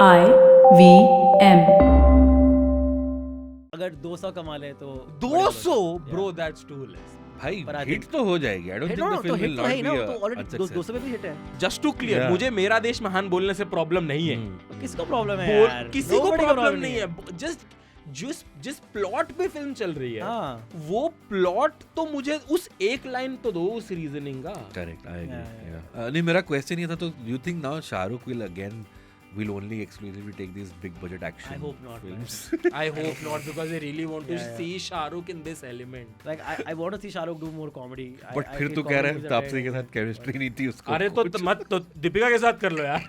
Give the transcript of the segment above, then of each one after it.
IVM. अगर 200 कमा ले तो 200 bro, that's too less. भाई But I हिट think- तो हो जाएगी. I don't hit think the तो film हिट will तो है not ही be ना, a तो ऑलरेडी unsuccess. 200 पे भी हिट है. Just to clear, Yeah. मुझे मेरा देश महान बोलने से प्रॉब्लम नहीं है. किसको प्रॉब्लम है यार? किसी को Nobody प्रॉब्लम नहीं है. जिस प्लॉट पे फिल्म चल रही है, हाँ. वो प्लॉट तो मुझे उस एक लाइन तो दो उस रीजनिंग का. Correct, I agree. Yeah. नहीं, मेरा क्वेश्चन ये था, तो you think now Shahrukh will only exclusively take these big budget action I hope not, films? I hope not, because I really want to Yeah. see Shahrukh in this element. Like I want to see Shahrukh do more comedy. But I फिर feel तू कह रहा comedy है is Taapsee a के साथ chemistry नहीं थी उसको. अरे तो मत तो दीपिका के साथ कर लो यार.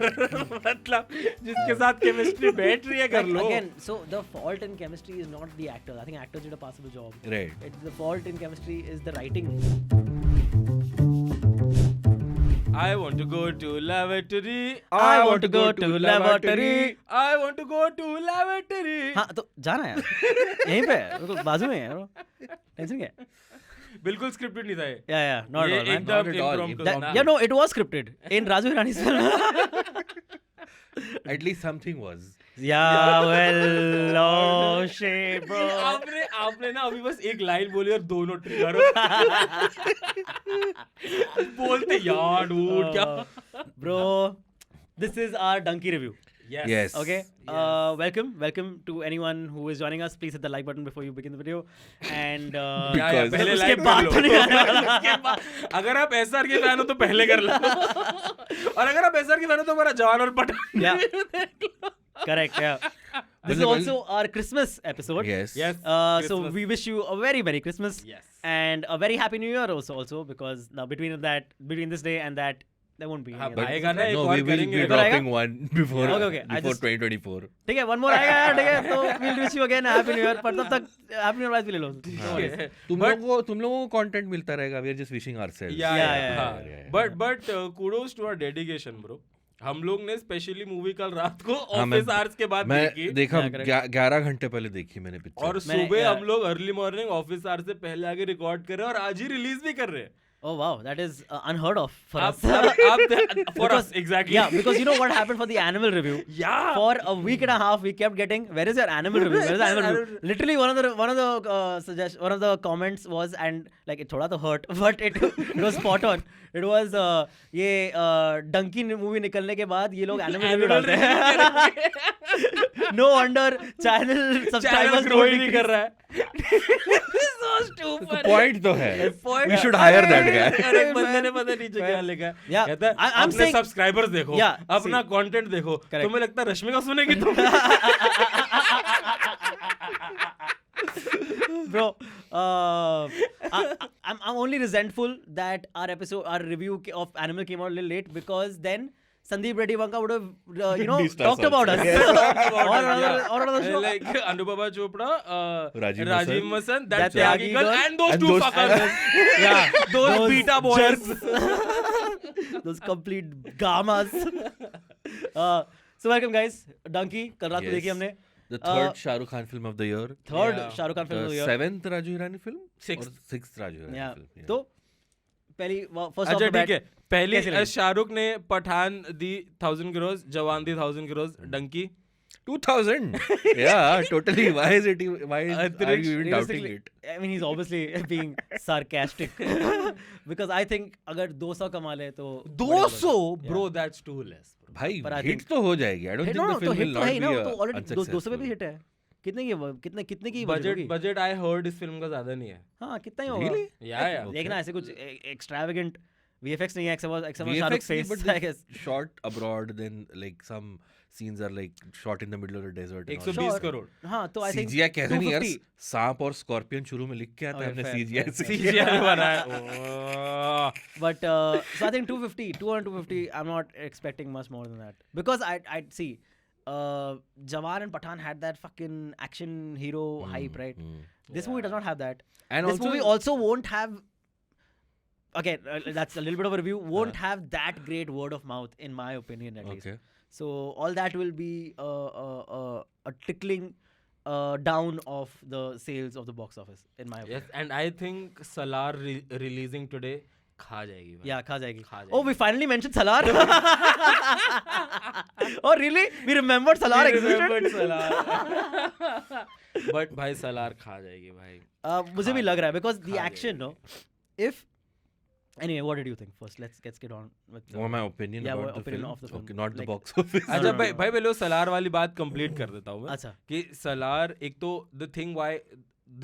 मतलब जिसके साथ केमिस्ट्री बैठ रही है कर लो. Again, so the fault in chemistry is not the actors. I think actors did a passable job. Right. The fault in chemistry is the writing. I want to go to lavatory. I want to go to lavatory. I want to go to lavatory. हाँ तो जाना है यहीं पे है, बिल्कुल बाजू में है. टेंशन क्या है? बिल्कुल स्क्रिप्टेड नहीं था ये. Yeah, not ये at all, man. एकदम Not at all. impromptu. Yeah, no, it was scripted in Raju Hirani's film. At least something was. Yeah, well, oh shit, bro. आपने ना अभी बस एक लाइन बोली और दोनों ट्रिगर बोलते यार dude क्या. Bro, this is our donkey review. Yes. Okay. Welcome to anyone who is joining us. Please hit the like button before you begin the video. And या Because- पहले उसके लाइन बाद कर तो लो. नहीं आने वाला. उसके बाद अगर आप एसआर के फैन हो तो पहले कर लो. और अगर आप एसआर के फैन हो तो हमारा जवान और पठान Yeah. देख लो. Correct. Yeah. This is Well- also our Christmas episode. Yes. Yes. So Christmas. we wish you a very Merry Christmas. Yes. And a very Happy New Year also because now between this day and that there won't be any हाँ, other. आएगा ना एक No, और we will करेंगे. be इधर आएगा? dropping one before Okay, I before just- 2024. ठीक है, one more आएगा यार, ठीक है, तो we'll wish you again a Happy New Year. पर तब तक Happy New Year भी ले लो. No worries. तुम लोगों को कंटेंट मिलता रहेगा. We are just wishing ourselves. Yeah. But kudos to our dedication bro. हम लोग ने स्पेशली मूवी कल रात को हाँ, ऑफिस आवर्स के बाद मैं देखी. देखा Yeah, correct. 11 घंटे पहले देखी मैंने पिक्चर. और मैंने- सुबह yeah. हम लोग अर्ली मॉर्निंग ऑफिस आवर्स से पहले आगे रिकॉर्ड कर रहे हैं और आज ही रिलीज भी कर रहे हैं. Oh wow, that is unheard of for us. आप for us Because- exactly. Yeah, because you know what happened for the animal review. Yeah. For a week and a half, we kept getting, "Where is your animal review? Where is the animal review?" Literally, one of the comments was, and like it thoda to hurt, but it was spot on. It was ये Dunki movie निकलने के बाद ये लोग animal review डालते हैं. No wonder channel channel subscribers grow ही नहीं कर रहा है. पॉइंट तो है. Point- We should hire that guy. अरे एक बंदे ने पता नीचे क्या लिखा है. Yeah. कहता है I'm अपने saying- सब्सक्राइबर्स देखो, Yeah, अपना see. कंटेंट देखो. Correct. तुम्हें लगता है रश्मिका सुनेगी तुम? Bro, I'm only resentful that our review of Animal came out a little late because then Sandeep Reddy Vanka would have, Dissed talked us about us. or another show. Like Anubhava Chopra, Rajiv Rajiv Masan, Masan, that That Tyagi girl, and those and two those- fuckers. Yeah, Those beta boys. jerks. Those complete gamas. So welcome guys. Donkey, कल रात को Yes. देखी हमने. The third Shah Rukh Khan film of the year. Third Yeah. Shah Rukh Khan film of the The year. 7th Raju Hirani film. Sixth. Or 6th Raju Hirani Yeah. film. तो पहली first off अच्छा the bat, ठीक है. पहली कैसी लगी? शाहरुख ने पठान दी 1000 crores, जवान दी 1000 crores, Dunki 2000. Yeah, totally. Why is it? Why are you even doubting realistically, it? I mean, he's obviously being sarcastic because I think अगर 200 कमा ले तो 200 bro, that's too less. भाई But I हिट think- तो हो जाएगी. I don't think no, the तो film hit will तो not है ही be ना, a तो ऑलरेडी 200 पे भी unsuccessful. हिट है. कितने की budget होगी? बजट आई हर्ड इस फिल्म का ज्यादा नहीं है. हाँ, कितना ही होगा. Really? Yeah. देखना ऐसे कुछ extravagant VFX नहीं है, except for Shah Rukh's VFX नहीं, face, but I guess. it's shot abroad. Then like some scenes are like shot in the middle of the desert. and all 120 that. Crore. हाँ, तो I think CGI कैसे नहीं यार? 250. सांप और scorpion शुरू में लिख के आता है. Okay, हमने fair, CGI fair, से fair. किया. CGI बना है. But so I think 250, 250. I'm not expecting much more than that because I'd see. Jawan and Pathan had that fucking action hero hype, right? This movie does not have that. And This also- movie also won't have. Again, that's a little bit of a review. Won't have that great word of mouth, in my opinion, at least. Okay. So all that will be a tickling down of the sales of the box office, in my opinion. Yes, and I think Salar releasing today खा जाएगी भाई. Yeah, खा जाएगी. खा Oh, we finally mentioned Salar. Oh, really? We remembered Salar existed. But भाई सलार खा जाएगी भाई. मुझे भी लग रहा है because the खा action, no. If anyway, what did you think first? Let's get on with Or my opinion Yeah, about what the opinion film. of the film. Okay, not the Like- box office. अच्छा no, भाई no. भाई पहले वो सलार वाली बात complete कर देता हूँ मैं अच्छा. कि सलार एक तो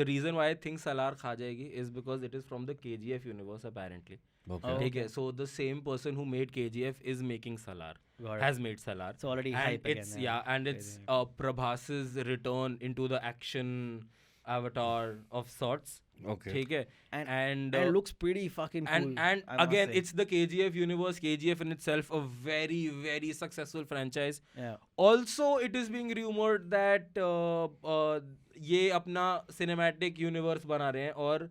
the reason why I think Salaar खा जाएगी is because it is from the KGF universe apparently. Okay. Oh. ठीक है, so the same person who made KGF is making Salar, Got it. has made Salar. So already And hype it's again. and it's Crazy. Prabhas's return into the action avatar of sorts. Okay. ठीक है, And and it looks pretty fucking cool. and I must again say. it's the KGF universe. KGF in itself a very very successful franchise. Yeah. Also it is being rumored that ये अपना cinematic universe बना रहे हैं और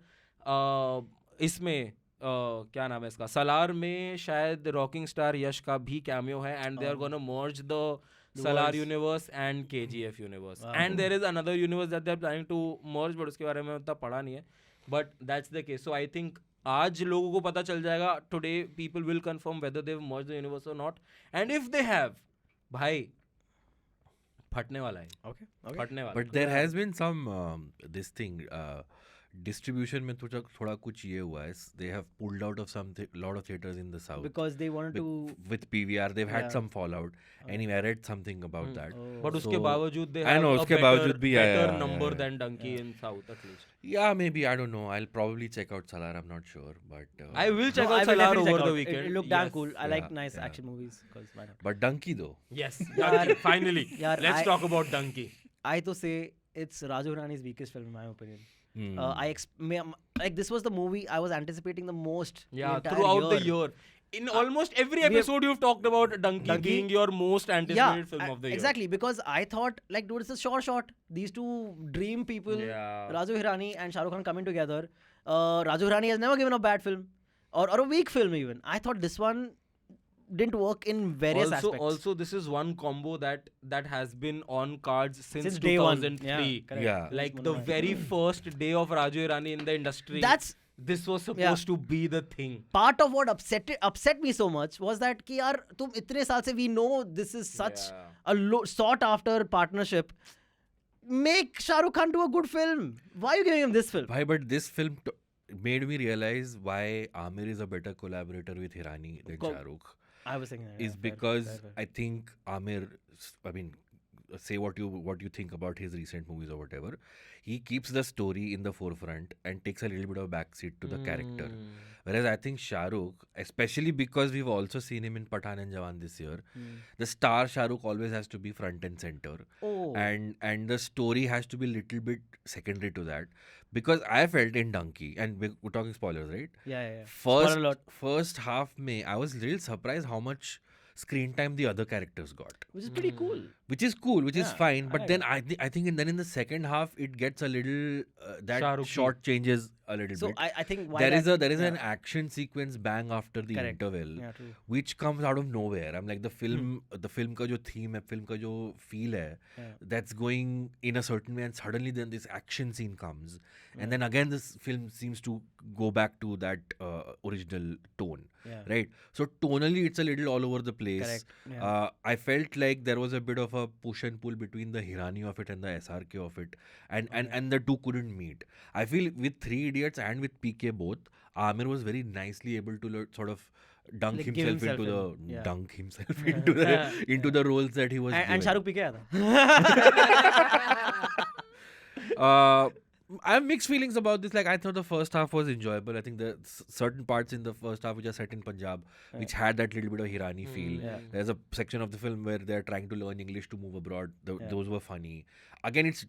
इसमें क्या नाम है इसका, सलार में शायद रॉकिंग स्टार यश का भी कैमियो है and they are gonna merge the Salar worlds. universe and KGF universe. Wow. And there is another universe that they are planning to merge, but उसके बारे में उतना पढ़ा नहीं है. But that's the case. So I think आज लोगों को पता चल जाएगा. Today people will confirm whether they've merged the universe or not. And if they have, भाई फटने वाला है. Okay. Okay. फटने वाला. But there has been some this thing distribution में थोड़ा कुछ ये हुआ है. They have pulled out of some lot of theaters in the south. Because they wanted to. With PVR, they've had Yeah. some fallout. Anyway, I read something about that. Oh. But उसके So- बावजूद they I have know, a उसके बावजूद भी, yeah, better yeah, number yeah. than Donkey in south at least. Yeah, maybe, I don't know. I'll probably check out Salar. I'm not sure, but I will check No, out I will Salar definitely over check the out. weekend. It looked damn Yes. cool. I like Yeah, nice yeah. action movies. Because why not? But Donkey though. Yes. Yaar- Donkey, finally. yaar, Let's I- talk about Donkey. I to say it's Raju Hirani's weakest film in my opinion. Hmm. Like this was the movie I was anticipating the most. Yeah, the entire throughout the year. year. In almost every we have- episode, you've talked about Donkey being your most anticipated film of the year. Exactly, because I thought, like, dude, it's a short shot. These two dream people, Yeah. Raju Hirani and Shah Rukh Khan coming together. Raju Hirani has never given a bad film or a weak film even. I thought this one didn't work in various aspects. Also, this is one combo that has been on cards since day one. 2003. Yeah, correct. Yeah. Like the very first day of Raju Hirani in the industry. This was supposed to be the thing. Part of what upset me so much was that कि यार तुम इतने साल से we know this is such Yeah. a sought after partnership. Make Shah Rukh Khan do a good film. Why are you giving him this film? Why? But this film made me realize why Amir is a better collaborator with Hirani than Co- Shah Rukh. I was thinking Is because I think Amir, I mean, say what you think about his recent movies or whatever, he keeps the story in the forefront and takes a little bit of backseat to the character. Whereas I think Shah Rukh, especially because we've also seen him in Pathaan and Jawan this year, the star Shah Rukh always has to be front and center. Oh. And the story has to be little bit secondary to that. Because I felt in Donkey, and we're talking spoilers, right? Yeah. Spoiler alert. First half I was a little surprised how much screen time the other characters got. Which is pretty cool. Which is cool, which is Yeah, fine. I But like then I think then in the second half it gets a little that Shah Rukh-y. short changes a little So bit. I think why There is that- an action sequence bang after the Correct. interval, Yeah, true. which comes out of nowhere. I'm like the film का जो theme है, film का जो feel है, Yeah. that's going in a certain way, and suddenly then this action scene comes, and then again this film seems to go back to that original tone. Yeah. Right, so tonally it's a little all over the place. Correct. Yeah. I felt like there was a bit of a push and pull between the Hirani of it and the SRK of it, and the two couldn't meet. I feel with Three Idiots and with PK both, Amir was very nicely able to sort of dunk Like, give himself into himself the in, yeah. dunk himself into the roles that he was And given. Shah Rukh P के आया था. I have mixed feelings about this. Like, I thought the first half was enjoyable. I think the certain parts in the first half which are set in Punjab, which had that little bit of Hirani feel. Yeah. There's a section of the film where they're trying to learn English to move abroad. Those were funny. Again, it's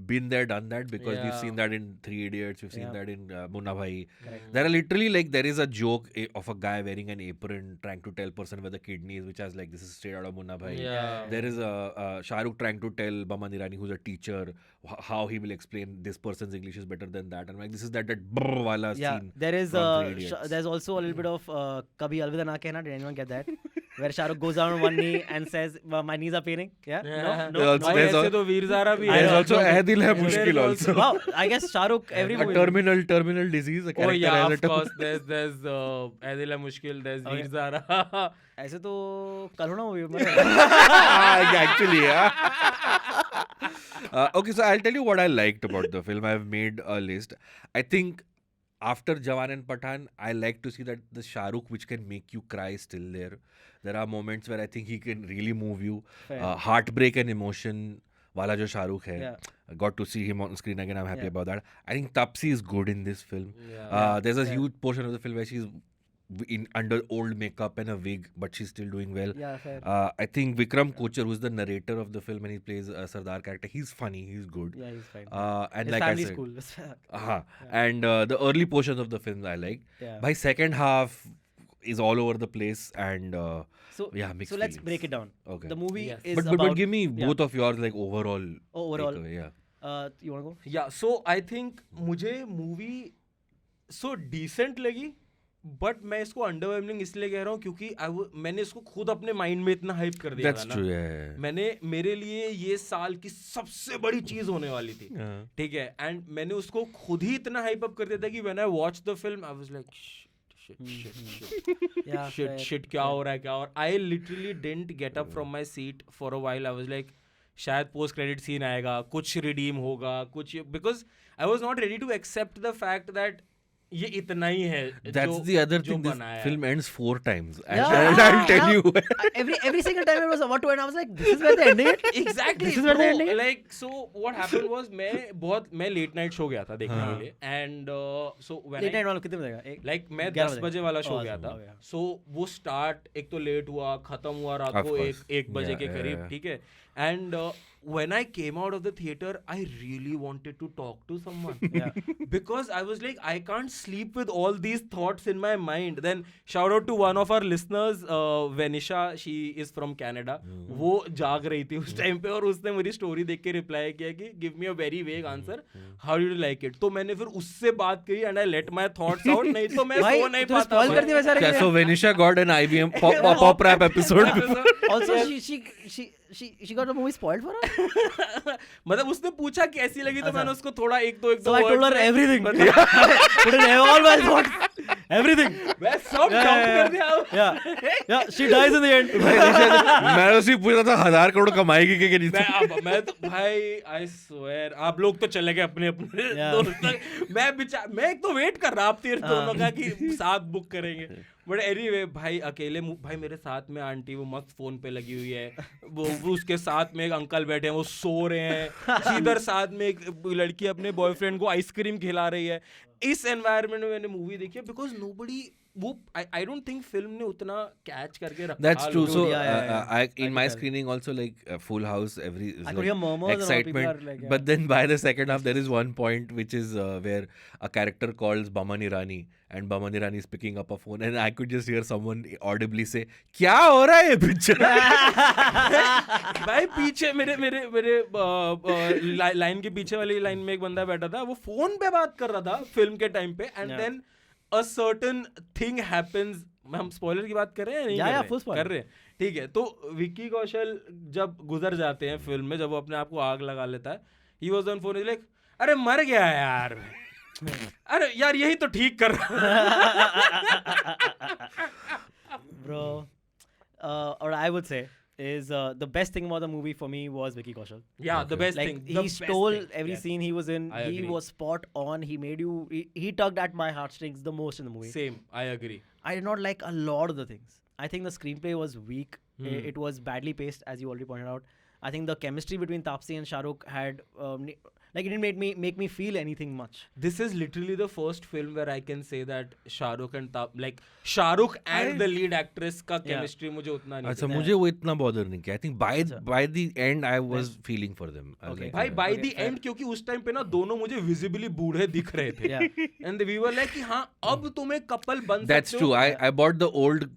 been there, done that, because we've seen that in Three Idiots, we've seen that in Munna Bhai. There are literally, like, there is a joke of a guy wearing an apron trying to tell person where the kidney is, which has like, this is straight out of Munna Bhai. Yeah. There is a Shah Rukh trying to tell Baman Irani, who's a teacher, how he will explain this person's English is better than that. And like, this is that brrr wala Yeah, scene. there is from Three Idiots. there's also a little bit of Kabhi Alvida Na Kehna. Did anyone get that? where Shah Rukh goes down on one knee and says, "My knees are paining." Yeah. No. Also, भाई there's ऐसे al- तो वीर ज़ारा भी There's है. also Aadil Hai Mushkil There's also. Wow. I guess Shah Rukh every A movie. terminal disease. A Oh character yeah, has of a course. There's Aadil Hai Mushkil. There's Okay. Veer Zaara. ऐसे तो करुणा movie में. Actually, yeah. Okay, so I'll tell you what I liked about the film. I've made a list. I think after Jawan and Pathan, I like to see that the Shah Rukh which can make you cry is still there. There are moments where I think he can really move you. Fair. Heartbreak and emotion wala jo Shah Rukh hai. Yeah. I got to see him on screen again. I'm happy Yeah. about that. I think Taapsee is good in this film. Yeah. There's a Yeah. huge portion of the film where she's under old makeup and a wig, but she's still doing well. Yeah, fair. I think Vikram Kochar, who's the narrator of the film and he plays a Sardar character, he's funny, he's good. Yeah, he's fine. And His like I family's said, cool. and the early portions of the film I liked. Yeah. By second half is all over the place and So yeah, mixed so let's feelings. break it down. Okay. The movie Yes. is But about. give me yeah. both of yours like overall. Overall. takeaway, yeah. You wanna go? Yeah, so I think मुझे movie so decent लगी, but मैं इसको underwhelming इसलिए कह रहा हूँ क्योंकि मैंने इसको खुद अपने माइंड में इतना हाइप कर दिया That's था ना. true. Yeah. मैंने मेरे लिए ये साल की सबसे बड़ी चीज होने वाली थी. Yeah. ठीक है, एंड मैंने उसको खुद ही इतना हाइप अप कर दिया था कि when I watch the film I was like Yeah, fair. Shit क्या हो रहा है क्या. और I literally didn't get up from my seat for a while. I was like शायद पोस्ट क्रेडिट सीन आएगा, कुछ रिडीम होगा, कुछ, because I was not ready to accept the fact that ये इतना ही है. That's the other thing. This बनाया है. film ends 4 times. Yeah. And I'll tell you. every single time it was about to end, I was like, this is where they're ending it. Exactly, This is where bro. they're ending it. Like, so what happened was मैं late night show गया था देखने के लिए, and so when Late I night वाला कितने बजेगा? Like मैं 11 10 बजे वाला शो Oh, गया था. okay. सो वो स्टार्ट एक तो लेट हुआ, खत्म हुआ रात Of को course. 1 बजे Yeah, के yeah, करीब. yeah. ठीक है, and when I came out of the theater, I really wanted to talk to someone. Yeah. Because I was like, I can't sleep with all these thoughts in my mind. Then shout out to one of our listeners, Venisha. She is from Canada. वो जाग रही थी उस time पे और उसने मेरी story देख के रिप्लाई किया कि give me a very vague answer. How did you like it? तो मैंने फिर उससे बात करी and I let my thoughts out. नहीं तो मैं भाई, सो नहीं तूने पाता. spoil कर दिया बेचारे के लिए. So Venisha got an IBM pop rap episode. Also, she got the movie spoiled for her. मतलब उसने पूछा कैसी लगी तो मैंने उसको थोड़ा एक दो So I told her words में- everything. Put in all my thoughts. Everything. मैं सब Yeah, dump yeah, कर दिया. Yeah. She dies in the end. मैं उसी पूछा था 1000 करोड़ कमाएगी कि नहीं. मैं तो भाई आई स्वेयर आप लोग तो चले गए अपने अपने Yeah. दोस्त तक. मैं एक तो वेट कर रहा आप तीर दोनों का कि साथ बुक करेंगे. बट एनीवे भाई अकेले भाई मेरे साथ में आंटी वो मस्त फोन पे लगी हुई है, वो उसके साथ में एक अंकल बैठे हैं वो सो रहे हैं, इधर साथ में एक लड़की अपने बॉयफ्रेंड को आइसक्रीम खिला रही है. इस एनवायरनमेंट में मैंने मूवी देखी है बिकॉज नोबडी वो आई डोंट थिंक फिल्म ने उतना कैच करके रखा. That's true. So yeah. in my screening also like Full House every is I like could hear murmurs and all people excitement. are like, yeah. But then by the second half there is one point which is where a character calls Baman Irani and Baman Irani is picking up a phone and I could just hear someone audibly say क्या हो रहा है ये picture. भाई पीछे मेरे मेरे मेरे लाइन के पीछे वाली लाइन में एक बंदा बैठा था, वो फोन पे बात कर रहा था फिल्म के टाइम पे, and then a certain thing happens. हम स्पॉइलर की बात कर रहे हैं नहीं Yeah, कर yeah, रहे? full spoiler. कर रहे हैं. ठीक है, तो विक्की कौशल जब गुजर जाते हैं फिल्म में, जब वो अपने आप को आग लगा लेता है, he was on phone like अरे मर गया है यार. अरे यार यही तो ठीक कर रहा. Bro. Or I would say is the best thing about the movie for me was Vicky Kaushal. Yeah, the best Like thing. he the best stole thing. every Yeah. scene he was in. I He agree. was spot on. He made you. He tugged at my heartstrings the most in the movie. Same, I agree. I did not like a lot of the things. I think the screenplay was weak. It was badly paced, as you already pointed out. I think the chemistry between Taapsee and Shah Rukh had like it didn't make me feel anything much. This is literally the first film where I can say that Shah Rukh and Shah Rukh and the lead actress का chemistry मुझे उतना नहीं अच्छा दिखा. मुझे वो इतना bother नहीं किया. I think by the end I was feeling for them. I was Okay. like, भाई by Okay, the fair. end क्योंकि उस टाइम पे ना दोनों मुझे visibly बूढ़े दिख रहे थे. Yeah. And we were like कि हाँ अब तुम एक couple बन That's सकते हो. true. I bought the old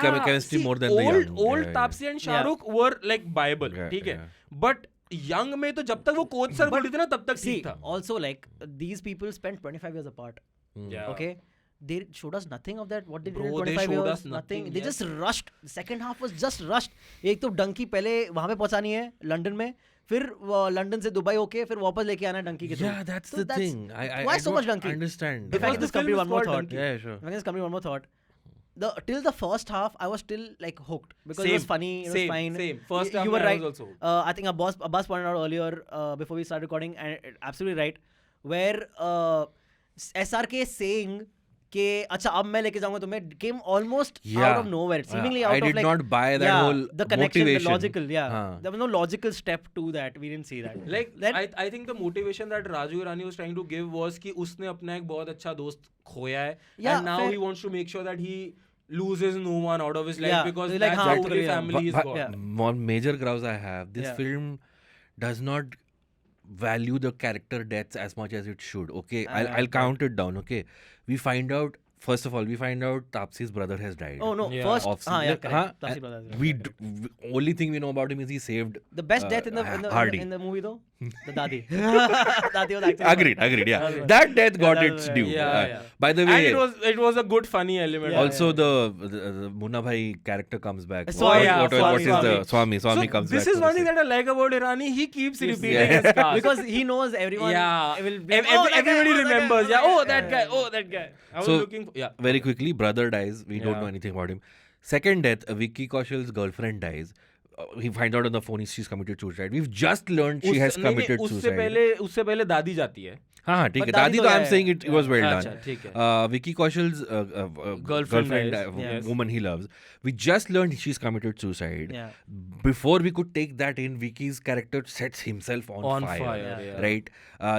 chemistry see, more than the young. old Yeah, Taapsee and Shah Yeah. Rukh were like Bible. Yeah, ठीक है. yeah. But young में तो जब तक वो कोच सर बोली थी ना तब तक See, ठीक था. also like these people spent 25 years apart. Yeah. Okay. they showed us nothing of that. What they did in Bro, they 25 showed years, us nothing, They yes. just rushed. The second half was just rushed. एक तो डंकी पहले वहाँ पे पहुँचानी है London में, फिर London से Dubai होके फिर वापस लेके आना है डंकी के through. Yeah, that's So the thing. why I so much don't donkey? understand. If I can the just complete film one is more called thought. Donkey. Yeah, sure. If I can just complete one more thought. Till the first half, I was still like hooked because it was Same, funny, it was same, fine. same. First You half were I right. was also. I think Abbas pointed out earlier before we started recording, and absolutely right, where SRK saying कि अच्छा अब मैं लेके जाऊंगा तुम्हें came almost out Yeah. of nowhere, seemingly out I of did like not buy that yeah, whole the connection, motivation. the logical, yeah. हाँ. There was no logical step to that. We didn't see that. Like Then- I think the motivation that Raju Irani was trying to give was कि उसने अपना एक बहुत अच्छा दोस्त खोया है, Yeah, and now fair. he wants to make sure that he loses no one out of his life Yeah, because like, that's हाँ, the वो only तो yeah. family he's But- got. Yeah. One major grouse I have, this Yeah. film does not value the character deaths as much as it should. Okay, I'll count it down. Okay, we find out. First of all, we find out Tapsi's brother has died. Oh no! Yeah. First, Of- yeah, correct. हाँ, Tapsi brothers, yeah, we correct. only thing we know about him is he saved. The best death in the Hardy. in the movie though, the Dadi. Dadi was actually Agreed. Yeah, Okay. that death got that its was- due. yeah. By the way, And it was a good funny element. Yeah, also yeah. the Munna Bhai character comes back. Swami, What is Swami. the Swami? Swami So comes this back. is for one the thing same. that I like about Irani. He keeps repeating Yeah. his cast. because he knows everyone. yeah, Will be, Ev- ev- everybody remembers. Yeah, oh that guy. Oh that guy. I was So- looking for, yeah. Very quickly, brother dies. We don't Yeah. know anything about him. Second death, Vicky Kaushal's girlfriend dies. He finds out on the phone she's committed suicide. We've just learned she has committed suicide. उससे पहले दादी जाती है. हाँ ठीक है. But दादी दादी तो तो I'm है. saying it was well अच्छा, done. ठीक है. Vicky Kaushal's Girlfriend dies. Yes. woman he loves. We just learned she's committed suicide. Yeah. Before we could take that in, Vicky's character sets himself on fire. Yeah. yeah. Right?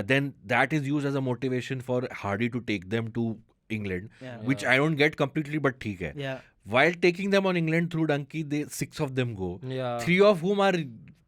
Then that is used as a motivation for Hardy to take them to England, Yeah. which I don't get completely, but ठीक है. Yeah. While taking them on England through Donkey, 6 of them go. Yeah. 3 of whom are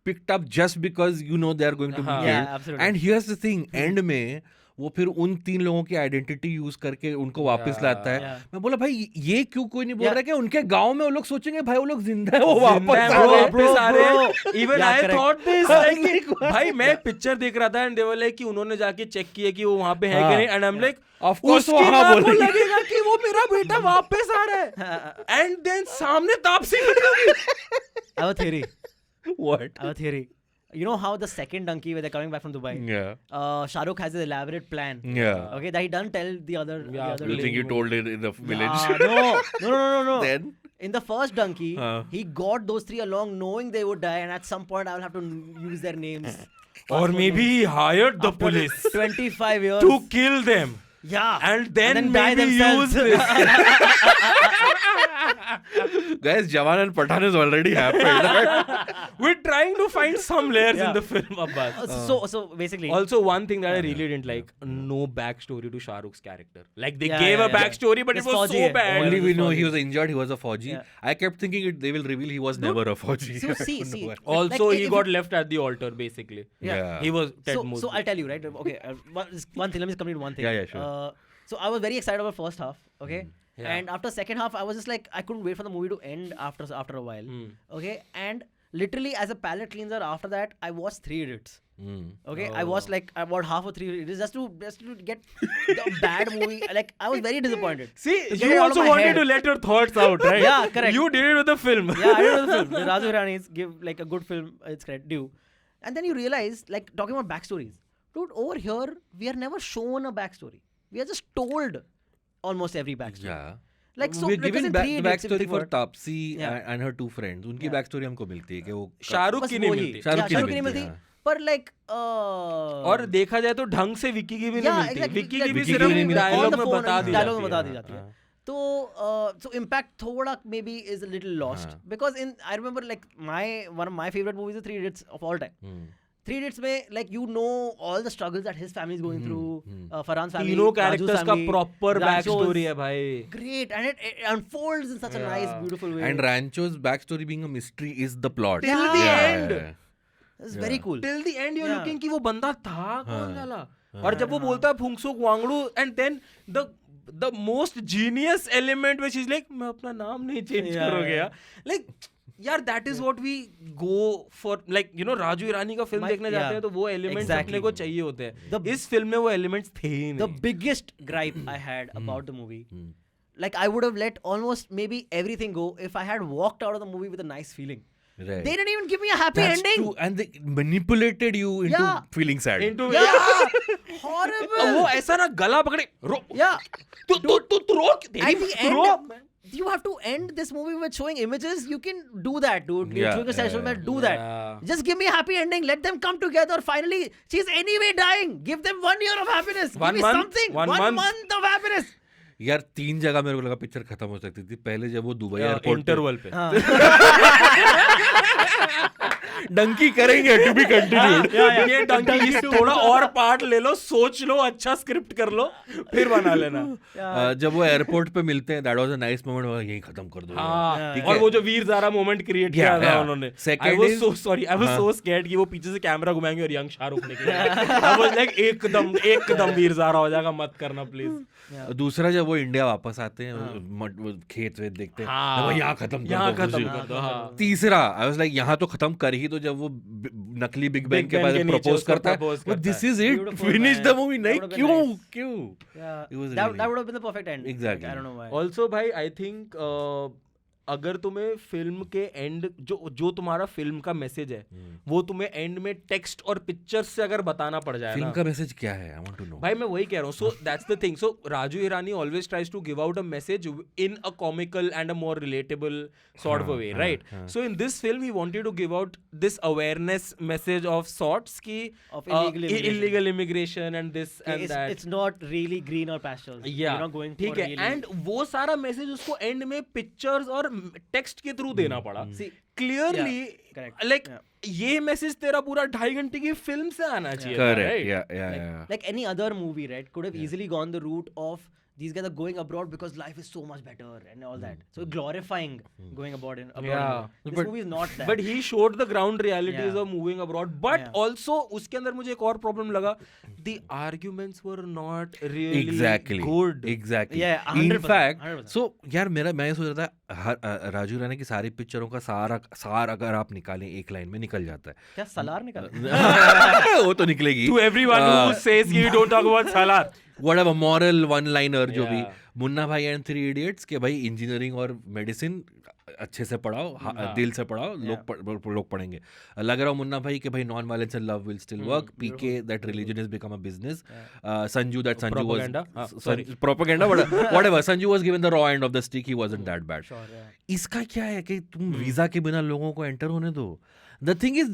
picked up just because you know they are going to be हाँ. killed. Yeah, absolutely. And here's the thing, end में वो फिर उन 3 लोगों की identity use करके उनको वापस Yeah. लाता है. Yeah. मैं बोला भाई ये क्यों कोई नहीं बोल Yeah. रहा कि उनके गांव में वो लोग सोचेंगे भाई वो लोग जिंदा है वो जिंदा वापस है, आ वो रहे हैं. वापस आ रहे हैं. bro. Even Yeah, I correct. thought this. Like, Like, भाई मैं पिक्चर देख रहा था and they were like कि उन्होंने जाके चेक किया कि वो वहाँ पे है हाँ. कि नहीं and I'm like Of course वो उसकी हाँ माँ को बोलेंगे. लगेगा कि वो मेरा बेटा वापस आ रहा है and then सामने तापसी खड़ी होगी. I have a theory. What? I have a theory. You know how the second donkey where they're coming back from Dubai, Yeah. Shah Rukh has an elaborate plan. Yeah. Okay, that he doesn't tell the other. Yeah, the other You Really? think you told it in the village? No. Then? In the first donkey, Huh. he got those 3 along knowing they would die, and at some point I will have to use their names. Or maybe he hired the After police 25 years. to kill them. Yeah. And then die maybe use themselves. Guys, Jawan and Pathan has already happened. We're trying to find some layers Yeah. in the film, Abbas. So basically. Also, one thing that I really didn't like, no backstory to Shah Rukh's character. Like, they Yeah, gave yeah, a yeah. backstory, but It's it was Fauji so hai. bad. Only we it's know Fauji. he was injured, he was a Fauji. Yeah. I kept thinking they will reveal he was never a Fauji. So I see. don't know why. Also, Like, he if got you- left at the altar, basically. Yeah. He was Ted So Mosby. I'll tell you, right? Okay, one thing. Let me just complete one thing. Yeah, sure. So I was very excited about first half. Okay. Yeah. And after second half, I was just like, I couldn't wait for the movie to end after a while. Okay. And literally, as a palate cleanser, after that, I watched 3 Idiots. Okay, I watched like about half of 3 Idiots just to get the bad movie. Like I was very disappointed. See, To get you it out of also my wanted head. to let your thoughts out, right? Yeah, correct. You did it with the film. Yeah, I didn't know the film. The Raju Hirani's give like a good film its credit due. And then you realize, like talking about backstories, dude, over here we are never shown a backstory. We are just told almost every backstory. Yeah. Like so, We're because given in back, 3 the Idiots, if you backstory think for about it, Tapsi Yeah. and her 2 friends. उनकी Yeah. backstory हमको मिलती है कि वो शाहरुख बस की नहीं वही। मिलती. शाहरुख Yeah, की शाहरुख नहीं की नहीं मिलती, मिलती. हाँ. पर like और देखा जाए तो ढंग से विक्की की भी नहीं Yeah, मिलती. exactly. विक्की की भी विक्की की सिर्फ नहीं मिलती. डायलॉग On the में phone बता दी dialogue में जाती बता है. दी जाती है. हाँ. So impact thoda maybe is a little lost हाँ. because I remember like one of my favorite movies is 3 Idiots of all time. 3 Idiots में like you know all the struggles that his family is going through, Farhan's family, तीनों Raju's characters का family, proper Rancho's. backstory है भाई. Great, and it unfolds in such a nice, Yeah. beautiful way. And Rancho's backstory being a mystery is the plot. Till the end. It's very cool. Till the end you're Yeah. looking कि वो बंदा था कौन हाँ. वाला. और जब वो बोलता है Phunsukh Wangdu and then the most genius element which is like मैं अपना नाम नहीं change Yeah, करोगे yeah. यार. Like यार that is what we go for, like you know Raju ईरानी का फिल्म देखने जाते हैं तो वो एलिमेंट्स अपने को चाहिए होते हैं, इस फिल्म में वो एलिमेंट्स थे ही The नहीं. biggest gripe I had about the movie, like I would have let almost maybe everything go if I had walked out of the movie with a nice feeling. Right. They didn't even give me a happy That's ending. true. And they manipulated you into Yeah. feeling sad. Into Yeah, horrible. वो ऐसा ना गला पकड़े रो, Yeah, तू रो, तेरी at the तू रो. end, you have to end this movie with showing images. You can do that, dude. Yeah, Showing a sexual yeah, man, do yeah. that. Just give me a happy ending. Let them come together. Finally, she's anyway dying. Give them 1 year of happiness. One give me month, something. one One month. month of happiness. यार 3 जगह मेरे को लगा picture खत्म हो सकती थी. पहले जब वो दुबई एयरपोर्ट इंटरवल पे डंकी करेंगे टू बी कंटिन्यूड. ये डंकी थोड़ा और पार्ट ले लो, सोच लो, अच्छा स्क्रिप्ट कर लो, फिर बना लेना. जब वो एयरपोर्ट पे मिलते हैं, that was a nice moment. यही खत्म कर दो. हाँ, ठीक और है. वो जो वीर ज़ारा मोमेंट क्रिएट किया Yeah, था yeah. उन्होंने. Second I was is- so sorry, I was so scared कि वो पीछे से कैमरा घुमाएंगे और यंग शाहरुख निकलेगा. I was like एकदम वीर ज़ारा हो जाएगा, मत करना प्लीज. दूसरा जब वो इंडिया वापस आते हैं, वो खेत वेत देखते हैं, हाँ. भाई यहाँ खत्म यहाँ कर खत्म दो. कर दो. हाँ. तीसरा आई वाज लाइक यहाँ तो खत्म कर ही तो, जब वो नकली बिग बैंग के Bang बाद के नीचे प्रपोज उसको करता propose है, करता दिस है. Is it, Beautiful, finish man. The movie. नहीं, That would have been क्यों Yeah. It was That really- would have been the perfect end. Exactly. I don't know why. Also भाई I think अगर तुम्हें film के and जो तुम्हारा film का message है वो तुम्हें एंड में टेक्स्ट और पिक्चर्स से अगर बताना पड़ जाए फिल्म ना, का मैसेज क्या है? I want to know. भाई मैं वही कह रहा हूँ. So that's the thing. So Raju Irani always tries to give out a message in a comical and a more relatable sort of way, right? So in this film he wanted to give out this awareness message of sorts की Of illegal immigration. illegal immigration and this Okay, and that. it's not really green or pastels. You're not going for ठीक है. really. And वो सारा message उसको and में pictures और text के through देना पड़ा. See, clearly correct. Like Yeah. ये मैसेज तेरा पूरा 2.5 घंटे की फिल्म से आना चाहिए था, करेक्ट. right? या like any other movie, right, could have easily gone the route of these guys are going abroad because life is so much better and all that. So glorifying going abroad. Yeah. This But- movie is not that. But he showed the ground realities Yeah. of moving abroad. But Yeah. also उसके अंदर मुझे एक और problem लगा. The arguments were not really exactly good. Exactly. Yeah, in 100%, fact 100%. सो यार मैं ये सोच रहा था, राजू राणा की सारी पिक्चरों का सार अगर आप निकालें एक लाइन में निकल जाता क्या सलार निकाल? है. वो तो निकलेगी. To everyone who says you don't talk about Salar. Whatever moral one liner जो भी, Yeah. मुन्ना भाई एंड 3 इडियट्स के भाई इंजीनियरिंग और मेडिसिन अच्छे से पढ़ाओ, दिल से पढ़ाओ, लोग पढ़ेंगे. लग रहा हो मुन्ना भाई के भाई non violence and love will still work. PK that religion has become a business. Sanju that Sanju Propaganda? Was propaganda, whatever. Sanju was given the raw end of the stick, he wasn't that bad. Sure, yeah. इसका क्या है कि तुम visa के बिना लोगों को enter होने दो. The thing is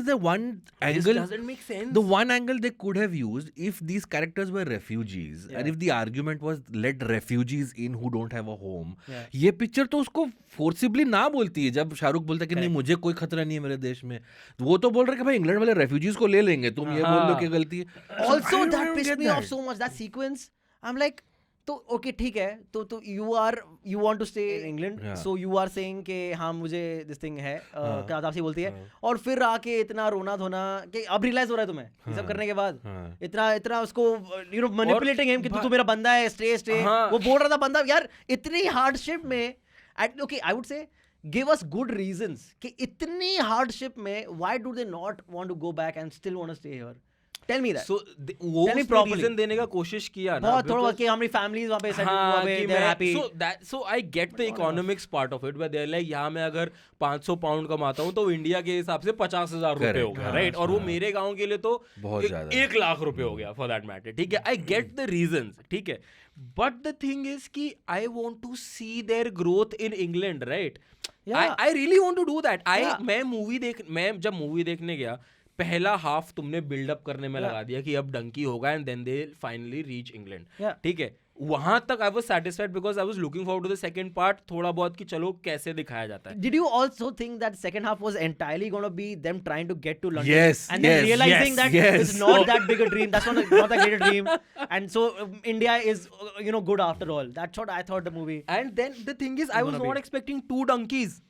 the one This angle, doesn't make sense. the one angle they could have used if these characters were refugees, and Yeah. if the argument was let refugees in who don't have a home. Yeah. ये picture तो उसको forcibly ना बोलती है. जब शाहरुख बोलता है कि नहीं मुझे कोई खतरा नहीं है मेरे देश में, वो तो बोल रहे कि भाई इंग्लैंड वाले रेफ्यूजीज को ले लेंगे, तुम ये बोल लो कि गलती है. Also, I that don't pissed get me that. off so much. That sequence, I'm like, तो okay ठीक है, तो you want to stay in England, Yeah. so you are saying कि हाँ मुझे this thing है, क्या तापसी बोलती है, और फिर आके इतना रोना धोना कि अब रियलाइज हो रहा है तुम्हें ये सब करने के बाद, इतना उसको manipulating him कि तू मेरा बंदा है, stay. हाँ. वो बोल रहा था बंदा यार इतनी हार्डशिप में, okay I would say give us good reasons कि इतनी हार्डशिप में why do they not want to go back and still want to stay here? Tell me that. So वो Tell me उसने properly. reason देने का कोशिश किया ना. बहुत थोड़ा बहुत because- कि हमारी फैमिलीज वहाँ पे settled हाँ, हुआ पे, कि they're मैं- happy. so I get the economics part of it, where they're like यहाँ मैं अगर 500 पाउंड कमाता हूँ तो इंडिया के हिसाब से 50,000 रुपए Correct, हो गया, हाँ, राइट? और वो हाँ. मेरे गांव के लिए तो बहुत ज्यादा. 1 लाख रुपए हो गया फॉर दैट मैटर. ठीक है, आई गेट द रीजंस, ठीक है, बट द थिंग इज कि I want to see their growth in England, right? Yeah. I really want to do that. Yeah. मैं जब मूवी देखने गया, पहला हाफ तुमने बिल्डअप करने में लगा दिया कि अब डंकी होगा and then they finally reach England. Yeah. ठीक है, वहां तक I was satisfied because I was looking forward to the second part, थोड़ा बहुत कि चलो कैसे दिखाया जाता है. Did you also think that second half was entirely going to be them trying to get to London? Yes, And then yes, realizing yes, that yes. it's not that big a dream. That's not that great a dream. And so India is, good after all. That's what I thought the movie. And then the thing is, I was gonna not be. expecting 2 donkeys.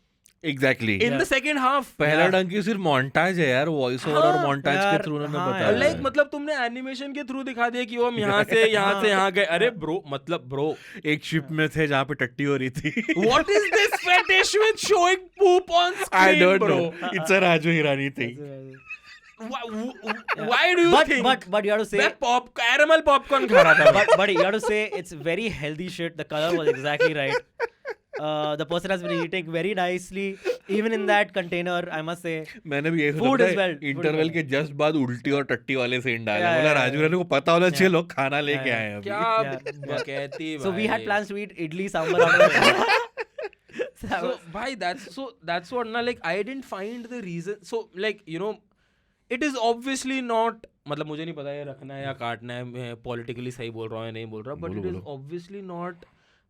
Exactly. in the second half. पहला डंकी सिर्फ montage है यार, voice over और montage के यार, through उन्होंने हाँ, बताया लाइक है। मतलब तुमने एनिमेशन के थ्रू दिखा दिया कि वो हम यहाँ से यहाँ गए. अरे ब्रो, मतलब ब्रो, एक शिप में थे जहाँ पे टट्टी हो रही थी. what is this fetish with showing poop on screen, I don't bro? know. It's a Raju Hirani thing. Why do you think? But you have to say. मैं caramel popcorn खा रहा था. but you have to say it's very healthy shit. The color was exactly right. The person has been eating very nicely, even in that container. I must say. मैंने भी ये Food सोचा is well. Interval के just बाद उल्टी और टट्टी वाले सीन डाले. Yeah, बोला yeah, राजू yeah. रानी को पता होना चाहिए Yeah. लोग खाना लेके Yeah, आए हैं क्या अभी. बकैती So we had भाई. plans to eat idli sambar out of it. So bhai, that's what na, like I didn't find the reason. So like you know, it is obviously not, मतलब मुझे नहीं पता ये रखना है या काटना है, मैं politically सही बोल रहा हूँ या नहीं बोल रहा, but बोलो, it is बोलो. obviously not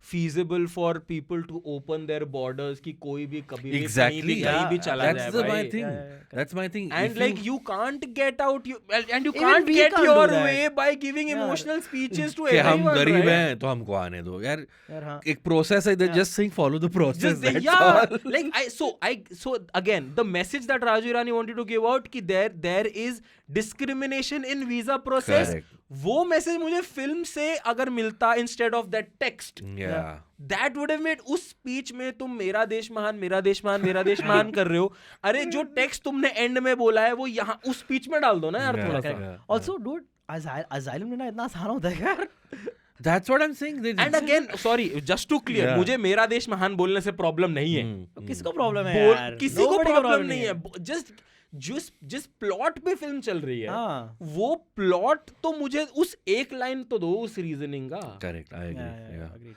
feasible for people to open their borders कि कोई भी कभी भी Exactly. कहीं भी Yeah, चला That's जाए the भाई. my thing. Yeah, yeah, That's my thing. And If like you can't get out, and you Even can't we get can't do your that. way by giving Yeah. emotional speeches to कि हम everyone, गरीब right? हैं तो हमको आने दो यार. यार, हाँ. एक प्रोसेस है. Just saying follow the process. Just That's yeah, all. like so again the message that Raju Irani wanted to give out कि there is discrimination in visa process. Correct. वो मैसेज मुझे फिल्म से अगर मिलता instead of that text, Yeah. that would have made. उस speech में तुम मेरा देश महान मेरा देश महान मेरा देश महान कर रहे हो. अरे जो टेक्स्ट तुमने एंड में बोला है वो यहाँ उस स्पीच में डाल दो ना यार Yeah, थोड़ा correct. सा. Yeah. Also, dude, asylum लेना इतना आसान होता है यार. That's what I'm saying. And again sorry just to clear, Yeah. मुझे मेरा देश महान बोलने से प्रॉब्लम नहीं है. किसको प्रॉब्लम है बोल यार? किसी को Nobody प्रॉब्लम नहीं है. जिस प्लॉट पे फिल्म चल रही है हाँ. वो प्लॉट तो मुझे उस एक लाइन तो दो उस रीजनिंग का. Correct. I agree. Yeah. Agreed.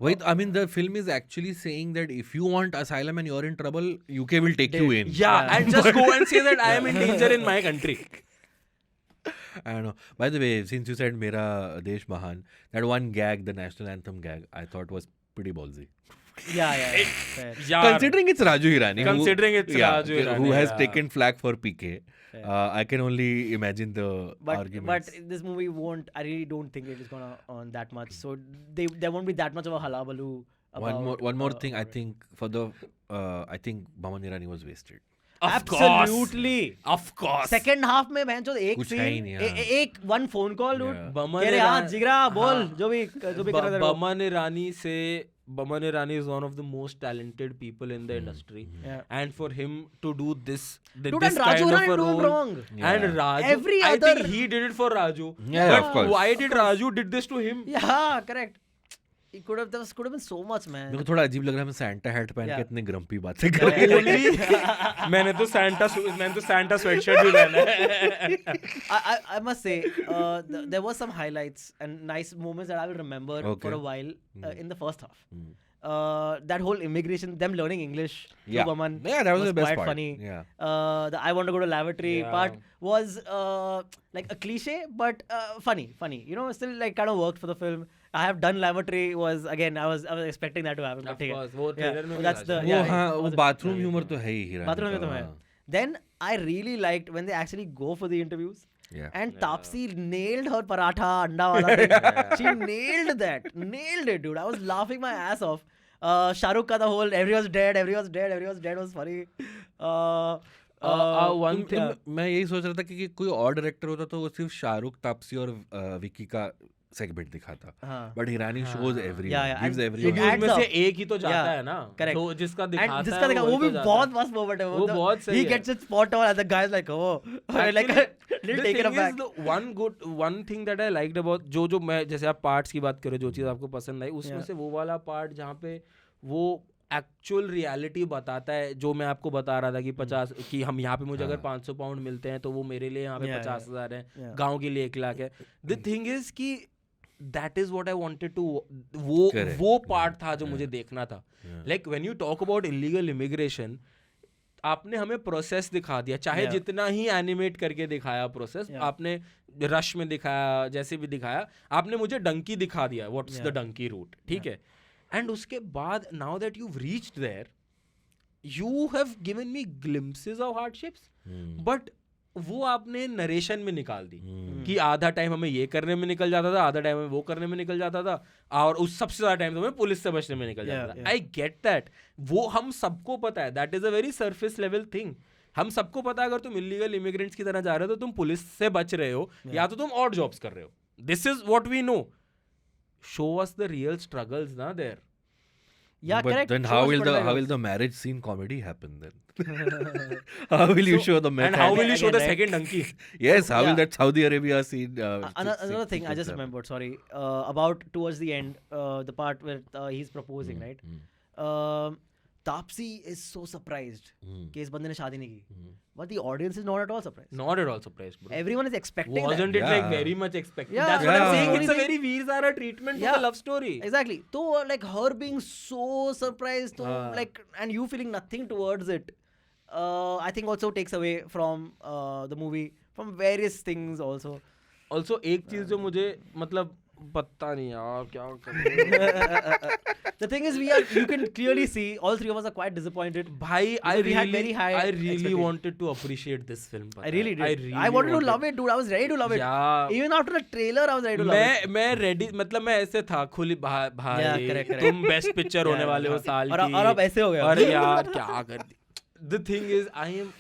Wait, I mean, the film is actually saying that if you want asylum and you're in trouble, UK will take you in. Yeah, and just go and say that I am in danger in my country. I don't know. By the way, since you said Mera Desh Mahan, that one gag, the national anthem gag, I thought was pretty ballsy. Yeah. Fair. यार, Considering it's Raju Hirani. Considering it's Raju Hirani, Who has yeah. taken flag for PK. Fair. I can only imagine the But arguments. this movie won't. I really don't think it is gonna earn that much. So there won't be that much of a halabaloo. One more thing, I about it. think for the I think Baman Irani was wasted. of course, Absolutely. of course. Second half में बहन चोद एक कुछ है ही scene नहीं, हाँ. एक one phone call dude Yeah. Boman कह रहे हाँ ईरानी- जिगरा बोल हाँ. जो भी कर रहा है Baman Irani is one of the most talented people in the industry, and for him to do this, Dude, this and Raju kind of Hirani a did role, wrong. and Yeah. Raju, Every I other- think he did it for Raju. Yeah, but of course. why did Raju did this to him? Yeah, correct. It could have been so much, man. मेरे को थोड़ा अजीब लग रहा है मैं Santa hat पहन के Yeah. इतने ग्रम्पी बातें कर रहा हूँ. Only मैंने तो Santa sweatshirt भी पहना है. I must say, there were some highlights and nice moments that I will remember Okay. for a while in the first half. Hmm. That whole immigration, them learning English. Yeah. through Baman Yeah, that was the best quite part. funny. Yeah. The I want to go to lavatory Yeah. part was like a cliche, but funny. You know, still like kind of worked for the film. I have done lavatory was again. I was expecting that to happen. Of but ठीक है. course, वो trailer में भी that's था the शायद. वो yeah. हाँ it वो was a- बाथरूम ह्यूमर तो है ही हीरा. bathroom में तो है. Then I really liked when they actually go for the interviews. Yeah. And Taapsee nailed her paratha anda wala thing. She nailed it, dude. I was laughing my ass off. Shahrukh ka the whole everyone's dead was funny. One thing, मैं यही सोच रहा था कि कोई और director होता तो वो सिर्फ शाहरुख, तापसी और विकी का सेगमेंट दिखाता. हाँ. But Hirani shows everyone, Yeah, gives and everyone. it adds में से up. एक ही तो जाता Yeah, है ना, correct. जो जिसका And दिखाता जिसका है देखा वो वही भी तो जाता बहुत है. मस्त मोमेंट है. वो बहुत सही he है. gets it spot on and the guy's like oh like Actually, little the taken thing is, aback. the one thing that I liked about जो मैं जैसे आप पार्ट्स की बात करें, जो चीज़ आपको पसंद आई उसमें Yeah. से वो वाला पार्ट जहाँ पे वो एक्चुअल रियलिटी बताता है, जो मैं आपको बता रहा था कि 50 कि हम यहाँ पे मुझे अगर 500 पाउंड मिलते हैं तो वो मेरे लिए यहाँ पे Yeah, 50,000 है, Yeah. गांव के लिए 1 लाख है. द थिंग इज कि that is what I wanted to, वो Correct. पार्ट था जो Yeah. मुझे देखना था. Yeah. Like when you talk about illegal immigration, आपने हमें प्रोसेस दिखा दिया, चाहे Yeah. जितना ही एनिमेट करके दिखाया प्रोसेस. Yeah. आपने रश में दिखाया, जैसे भी दिखाया, आपने मुझे डंकी दिखा दिया, what's the Yeah. Dunki route, ठीक है. एंड उसके बाद now that you reached there, you have given me glimpses of hardships, Hmm. but वो आपने नरेशन में निकाल दी Hmm. कि आधा टाइम हमें ये करने में निकल जाता था, आधा टाइम हमें वो करने में निकल जाता था, और उस सबसे ज्यादा टाइम तो हमें पुलिस से बचने में निकल जाता था. आई गेट दैट, वो हम सबको पता है, that is a very surface level thing. हम सबको पता है अगर तुम इलीगल इमिग्रेंट्स की तरह जा रहे हो तो तुम पुलिस से बच रहे हो, या तो तुम ऑड जॉब्स कर रहे हो. This is what we know. Show us the real struggles ना there. Yeah, But correct. then Show us how will the marriage scene comedy happen then? How will you show the And method? how will you show Again, the right? second donkey? Yes, how will Yeah. that Saudi Arabia scene? Another thing I just remembered, sorry, about towards the end, the part where he's proposing, right? Taapsee is so surprised कि इस बंदे ने शादी नहीं की, but the audience is not at all surprised. Not at all surprised, bro. Everyone is expecting Wasn't that. it like Yeah. very much expected? Yeah, That's what I'm yeah. saying. It's a Only very Veer Zara treatment to Yeah. the love story. Exactly. So like her being so surprised, to like, and you feeling nothing towards it, I think also takes away from the movie, from various things also. Also, एक चीज जो मुझे मतलब पता नहीं यार क्या करूं. The thing is, you can clearly see all three of us are quite disappointed. भाई, Because we had very high I really expectations. wanted to appreciate this film. I really did. I wanted to love it, dude. I was ready to love it. Yeah. Even after the trailer, I was ready to love it. मैं ready, मतलब मैं ऐसे था खुली भाई, Yeah, correct. तुम best picture होने वाले हो साल की. और अब ऐसे हो गया. और यार क्या कर दी. The thing is, I am,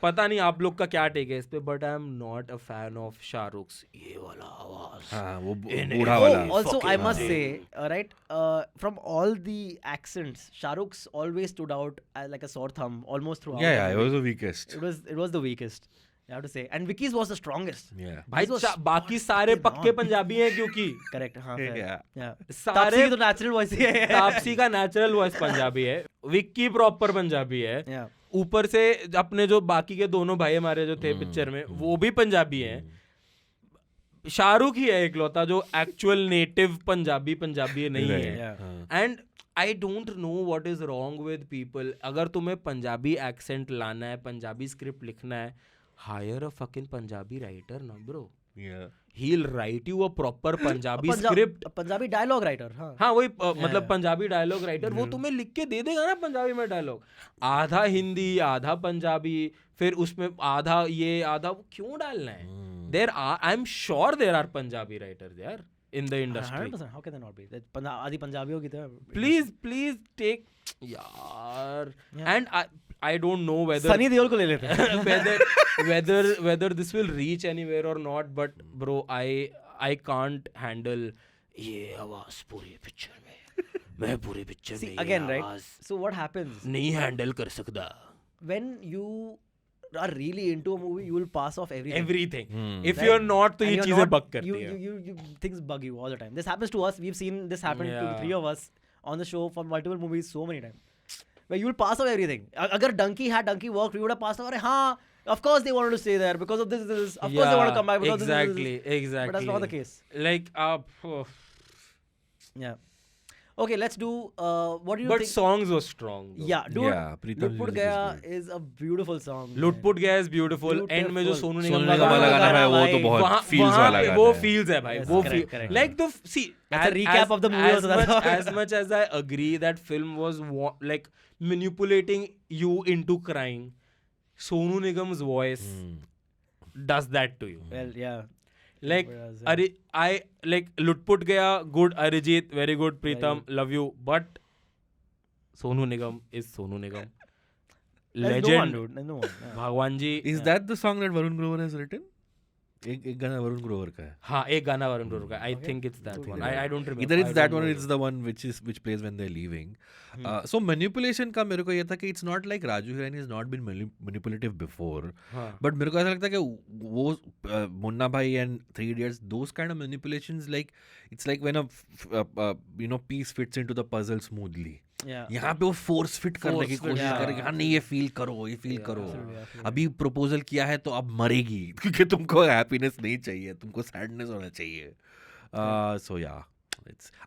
पता नहीं आप लोग का क्या टेक है इस पे, but I am not a fan of Shahrukh. ये वाला आवाज. हाँ, वो In बूढ़ा it. वाला. Also, I Fucking must hell. say, right, from all the accents, Shah Rukh's always stood out as like a sore thumb almost throughout. Yeah, the yeah, it movie. was the weakest. It was the weakest, I have to say. And Vicky's was the strongest. Yeah. भाई This was बाकी सारे spot पक्के on. Punjabi हैं क्योंकि Correct. हाँ. fair. Yeah. Yeah. सारे तापसी की तो natural voice ही है. तापसी का नेचुरल वॉइस पंजाबी है, विक्की प्रॉपर पंजाबी है, Yeah. ऊपर से अपने जो बाकी के दोनों भाई हमारे जो थे पिक्चर में वो भी पंजाबी हैं. शाहरुख ही है इकलौता जो एक्चुअल नेटिव पंजाबी नहीं Right. है. Yeah. And I don't know what is wrong with people. अगर तुम्हें पंजाबी एक्सेंट लाना है, पंजाबी स्क्रिप्ट लिखना है, hire a fucking Punjabi writer ना bro. Yeah. He'll write you a proper Punjabi script. Punjabi dialogue writer. हाँ. हाँ वही मतलब पंजाबी डायलॉग राइटर वो तुम्हें लिख के दे देगा ना पंजाबी में डायलॉग. आधा हिंदी आधा पंजाबी, फिर उसमें आधा ये आधा वो क्यों डालना है. There are, I am sure there are Punjabi writers यार in the industry. 100%. How can they not be? आदि पंजाबी होगी तो. प्लीज टेक यार. And I don't know whether Sunny Deol को ले लेते हैं. whether this will reach anywhere or not, but bro I can't handle ये आवाज पूरी पिक्चर में. मैं पूरी पिक्चर में See, ये again, right? आवाज So what happens नहीं हैंडल कर सकता. when you are really into a movie, you will pass off everything. Everything. If Right? you're not तो And ये you're चीजें not- बग करती हैं. you things bug you all the time. This happens to us. We've seen this happen to the Yeah. three of us on the show for multiple movies so many times. Where you will pass off everything. Agar Donkey worked, we would have passed off. हाँ, of course they wanted to stay there because of this. Of course they want to come back because exactly, of this. exactly. But that's not the case. Like Yeah. Okay, let's do. What do you but think? songs were strong. though. Yeah, dude. Yeah, Pritam Lutput music is Gaya good. is a beautiful song. लुटपुट गया is beautiful. End में जो Beautiful. Sonu Sonu Nigam निगम वाला गाना है वो तो बहुत वहाँ- feels वहाँ वाला पे गाना वो है. feels है भाई. Yes, वो correct, feel correct. like the see. That's a recap of the movie also, that's all. As much as I agree that film was like manipulating you into crying, Sonu Nigam's voice does that to you. Well, yeah. Like Whereas, I like लुटपुट गया good, Arijit very good, Pritam Very love you, but Sonu Nigam is Sonu Nigam. There's Legend. no one, dude. There's no one. Yeah. भगवान जी. Is that the song that Varun Grover has written? एक गाना वरुण ग्रोवर का है. हाँ एक गाना वरुण ग्रोवर का. I think it's that one. I don't remember. Either it's I that don't one or know. it's the one which plays when they're leaving. So manipulation का मेरे को ये था कि it's not like Raju Hirani has not been manipulative before. हाँ. But मेरे को ऐसा लगता है कि वो मुन्ना भाई and Three Idiots, those kind of manipulations, like it's like when a piece fits into the puzzle smoothly. Yeah. यहाँ पे वो फोर्स फिट करने की कोशिश yeah. करेगी. हाँ नहीं ये फील करो, ये फील करो. absolutely. अभी प्रपोजल किया है तो अब मरेगी क्योंकि तुमको हैप्पीनेस नहीं चाहिए, तुमको सैडनेस होना चाहिए. So yeah.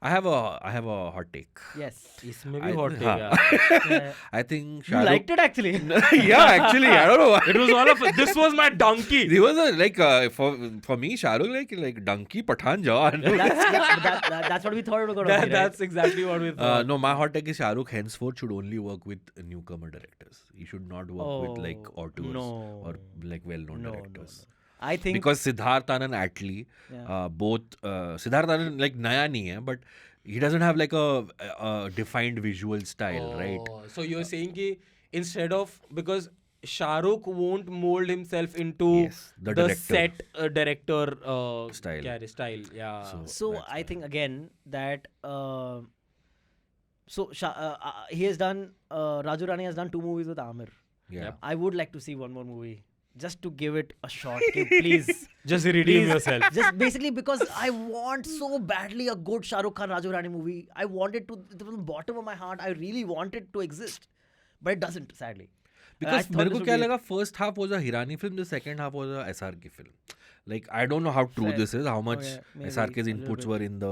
I have a hot take. Yes. इसमें भी I- hot take हाँ. है. I think You Shah liked it actually. yeah, actually, I don't know why. It was all of this was my donkey. He was for me, Shah Rukh like donkey Pathan Jawan. That's what we thought it was going to be. Right? That's exactly what we thought. No, my hot take is Shah Rukh henceforth should only work with newcomer directors. He should not work with like auteurs no. or like well-known No, directors. no. I think Because Siddharth Anand Atlee, both Siddharth Anand like naya nahi hai, but he doesn't have like a defined visual style, right? So you're saying कि instead of because Shah Rukh won't mold himself into Yes, the director. set director Style. style. Yeah. so. that's I think again that he has done Raju Rani has done 2 movies with Amir. Yeah. Yep. I would like to see one more movie just to give it a shot. Okay, please. Just redeem Please. yourself. Just basically because I want so badly a good Shah Rukh Khan Raju Rani movie. I want it to, from the bottom of my heart, I really want it to exist. But it doesn't, sadly. Because thought मेरे this को would क्या be- लगा first half was a Hirani film, the second half was a SRK film. Like I don't know how true Fair. this is, how much yeah, maybe SRK's a little inputs bit. were in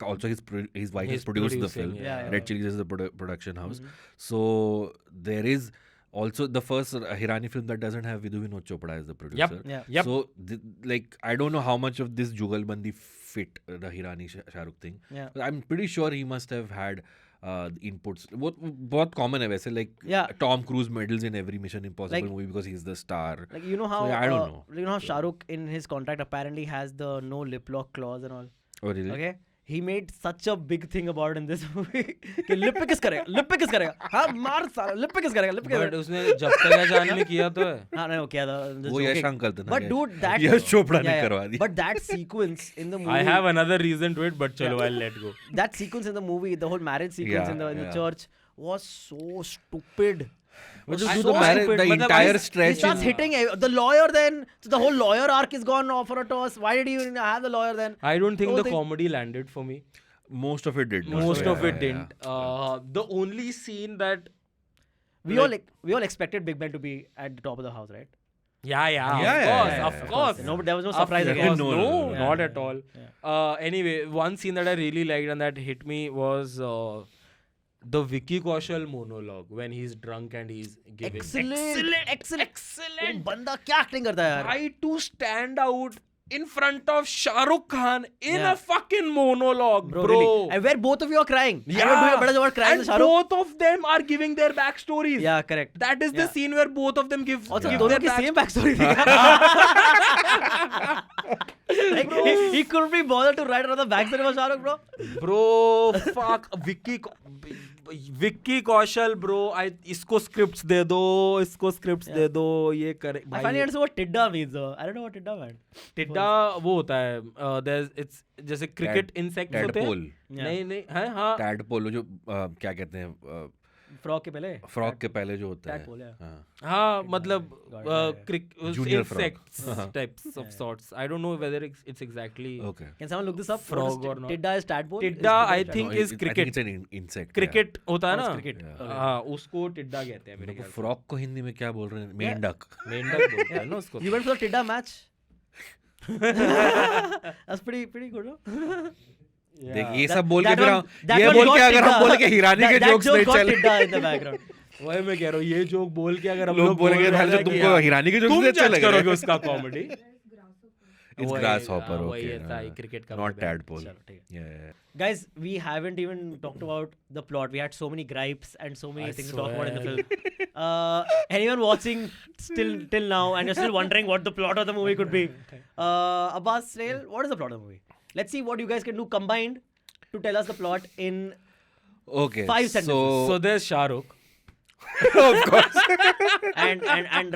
also his wife has He's produced the producing, film. yeah. Red Chillies is the production house. Mhm. So there is also the first Hirani film that doesn't have Vidhu Vinod Chopra as the producer. Yeah. Yep. So like I don't know how much of this Jugalbandi fit the Hirani Shah Rukh thing. Yeah. But I'm pretty sure he must have had inputs. बहुत common है वैसे, like Yeah. Tom Cruise medals in every Mission Impossible Like- movie because he's the star. Like, you know how, yeah, I don't know. You know how Shah Rukh in his contract apparently has the no lip lock clause and all. Oh really? Okay? He made such a big thing about it in this movie. कि lip पे किस करेगा? Lip पे किस करेगा? हाँ मार साला. Lip पे किस करेगा? Lip पे किस But करेगा? उसने जब तक है जान में किया तो है. हाँ नहीं वो किया था. just वो यश joking. अंकल थे ना. But dude, that Yash Chopra ने yeah. करवा दी. But that sequence in the movie. I have another reason to it, but chalo, I'll let go. That sequence in the movie, the whole marriage sequence Yeah, in the yeah. church was so stupid. But Was just do so the marriage, stupid. the Matlab, entire he He stretch. starts hitting the lawyer then. So the whole lawyer arc is gone off for a toss. Why did he even have the lawyer then? I don't think Oh, the they- comedy landed for me. Most of it did. not. Most Yeah, of it yeah, didn't. The only scene that We all expected Big Ben to be at the top of the house, right? Yeah, of course. No, but there was no Of surprise course. again. No, No, Yeah. not at all. Yeah. Anyway, one scene that I really liked and that hit me was the Vicky Kaushal monologue when he's drunk and he's giving. Excellent. वो बंदा क्या acting करता है यार? Try to stand out in front of Shah Rukh Khan in Yeah. a fucking monologue, bro. Really. And where both of you are crying. And you're doing a better job at crying and than Shah Rukh. both of them are giving their backstories. Yeah, correct. That is the Yeah. scene where both of them give. Also, give दोनों their की back- same backstory थी. Like, he couldn't be bothered to write another backstory for Shah Rukh, bro. Bro, fuck Vicky Kaushal, bro. इसको scripts दे दो, इसको scripts Yeah. दे दो, ये करे. I finally understood what tidda means, though. I don't know what tidda meant. टिड्डा वो होता है. It's जैसे cricket insects होते हैं. Tadpole. Yeah. नहीं है हाँ. Tadpole जो क्या कहते हैं Frog के पहले. फ्रॉग के पहले जो होता है. Tadpole, yeah. हाँ. हाँ मतलब Junior frog. insects types of sorts. I don't know whether it's exactly Okay. Can someone look this up? Frog What is or not? Tidda is tadpole? Tidda, Is I tadpole? think No, is I cricket. think it's an insect. Cricket होता है Oh, ना. it's cricket. Yeah. Okay. हाँ उसको टिड्डा कहते हैं मेरे ख्याल से. फ्रॉग को हिंदी में क्या बोल रहे हैं? मेंढक. मेंढक बोलते हैं ना उसको. You went for the tidda match? That's pretty good, no? देख ये सब बोल के That फिर one- हम that ये one बोल got के अगर हम tidda. बोले कि हिरानी के That जोक्स joke नहीं got चल tidda in the background. वही मैं कह रहा हूँ ये जोक बोल के अगर हम लोग लोग बोलेंगे बोल रहे "थाले हैं तो कि तुमको यार, हिरानी के जोक्स तुम से अच्छा जज लग रहा करोगे है." उसका कॉमेडी. It's grasshopper, वही okay. ऐसा ही क्रिकेट का Not vibe है. tadpole. चलो, ठीक है. Yeah. Guys, we haven't even talked about the plot. We had so many gripes and so many I things to talk about in the swear. film. Anyone watching till now and you're still wondering what the plot of the movie could be, Abbas, Snail, what is the plot of the movie? Let's see what you guys can do combined to tell us the plot in Okay. 5 sentences. So there's Shah Rukh of course. and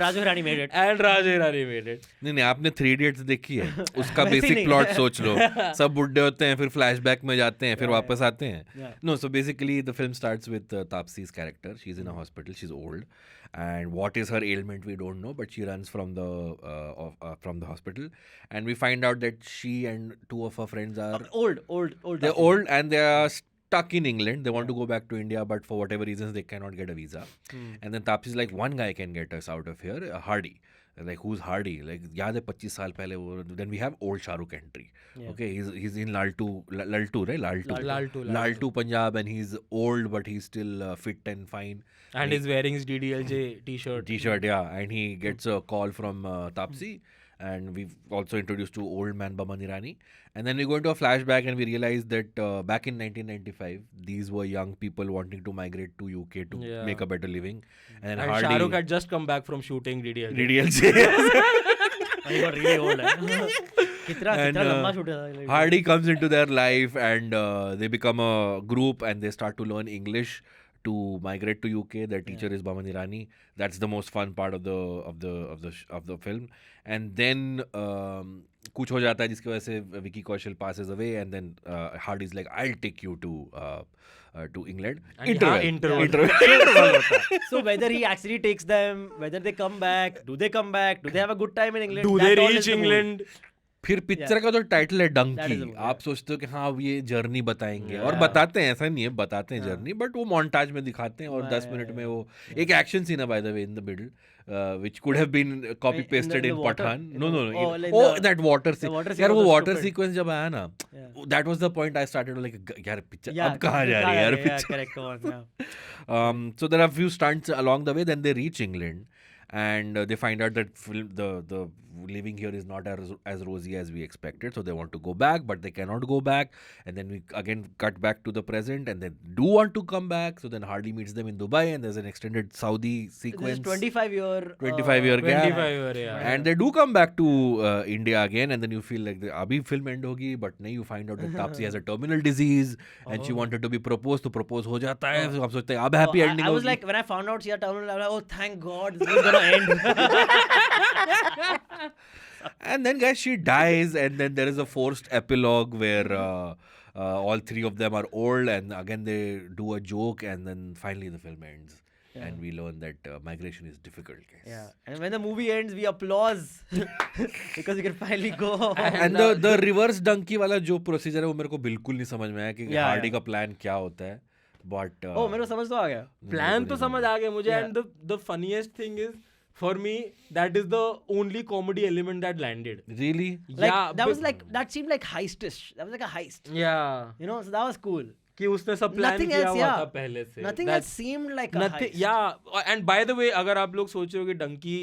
Raju Hirani made it. and Raj Hirani made it. नहीं आपने 3 Idiots देखी है उसका वैसे ही basic नहीं। Plot सोच लो सब बुड्ढे होते हैं फिर फ्लैशबैक में जाते हैं फिर Yeah, वापस आते हैं Yeah. no so basically the film starts with Taapsi's character she's in a hospital she's old and what is her ailment we don't know but she runs from the hospital and we find out that she and 2 of her friends are Old. they're old and they are stuck in England. They want to go back to India, but for whatever reasons, they cannot get a visa. And then Taapsi's like, one guy can get us out of here, Hardy. like who's Hardy? Like याद है 25 साल पहले वो. Then we have old Shah Rukh entry. Yeah. Okay, he's in Laltu, right? Laltu. Laltu Punjab, and he's old but he's still fit and fine. And he's wearing his DDLJ t-shirt. T-shirt, yeah, and he gets a call from Taapsee, and we've also introduced to old man Baman Irani, and then we go into a flashback and we realize that back in 1995 these were young people wanting to migrate to UK to Yeah. make a better living, and And Hardy Shah Rukh had just come back from shooting DDLJ. DDLJ. He got really old. कितना And, लंबा shoot है. Hardy comes into their life, and they become a group, and they start to learn English to migrate to UK. Their teacher is Baman Irani. That's the most fun part of the film. And then कुछ हो जाता है जिसकी वजह से Vicky Kaushal passes away, and then Hardy's like, I'll take you to England. And Interval. So whether he actually takes them, whether they come back, do they have a good time in England? Do That they all is reach the movie. England? फिर picture का तो title है That is Dunki. the movie, आप सोचते हो कि हाँ अब ये जर्नी बताएंगे, और Yeah. बताते हैं, ऐसा नहीं है, बताते हैं जर्नी, बट वो मोन्टाज में दिखाते हैं, और 10 मिनट में वो एक एक्शन सीन है by the way in the middle, which could have been copy pasted the in water? Pathan. In No, the- no. oh, like That water the scene. water scene यार वो was water stupid. sequence जब आया ना, Yeah. that was the point I started like, यार picture Yeah, अब कहाँ जा रही है यार yeah, picture. correct, come on, yeah. So there are a few stunts along the way. Then they reach England, and they find out that the living here is not as rosy as we expected. So they want to go back, but they cannot go back. And then we again cut back to the present, and they do want to come back. So then Hardy meets them in Dubai, and there's an extended Saudi This sequence. is 25-year 25-year gap. 25 year, yeah. And they do come back to India again, and then you feel like abhi film end hogi, but nahi, you find out that Taapsee has a terminal disease, and she wanted to be proposed, to propose ho jata hai. So हम सोचते हैं अब happy ending I was होगी. like, when I found out she had terminal, I was like, oh, thank God, this is gonna end. And then, guys, she dies, and then there is a forced epilogue where all three of them are old, and again they do a joke, and then finally the film ends. And we learn that migration is difficult, guys. Yeah, and when the movie ends, we applause because we can finally go. And the reverse donkey वाला जो procedure है वो मेरे को बिल्कुल नहीं समझ में आया कि Yeah, हार्डी का plan क्या होता है. But Oh, मेरे को समझ तो आ गया. Plan तो समझ आ गया मुझे. Yeah. And the funniest thing is, for me, that is the only comedy element that landed. really, Like Yeah, that was but- like that seemed like heistish. That was like a heist. Yeah. You know, so that was cool. कि उसने सब plan Nothing किया else, हुआ yeah. था पहले से. Nothing That's- else seemed like a Nothing, heist. yeah. And by the way, अगर आप लोग सोच रहे हो कि डंकी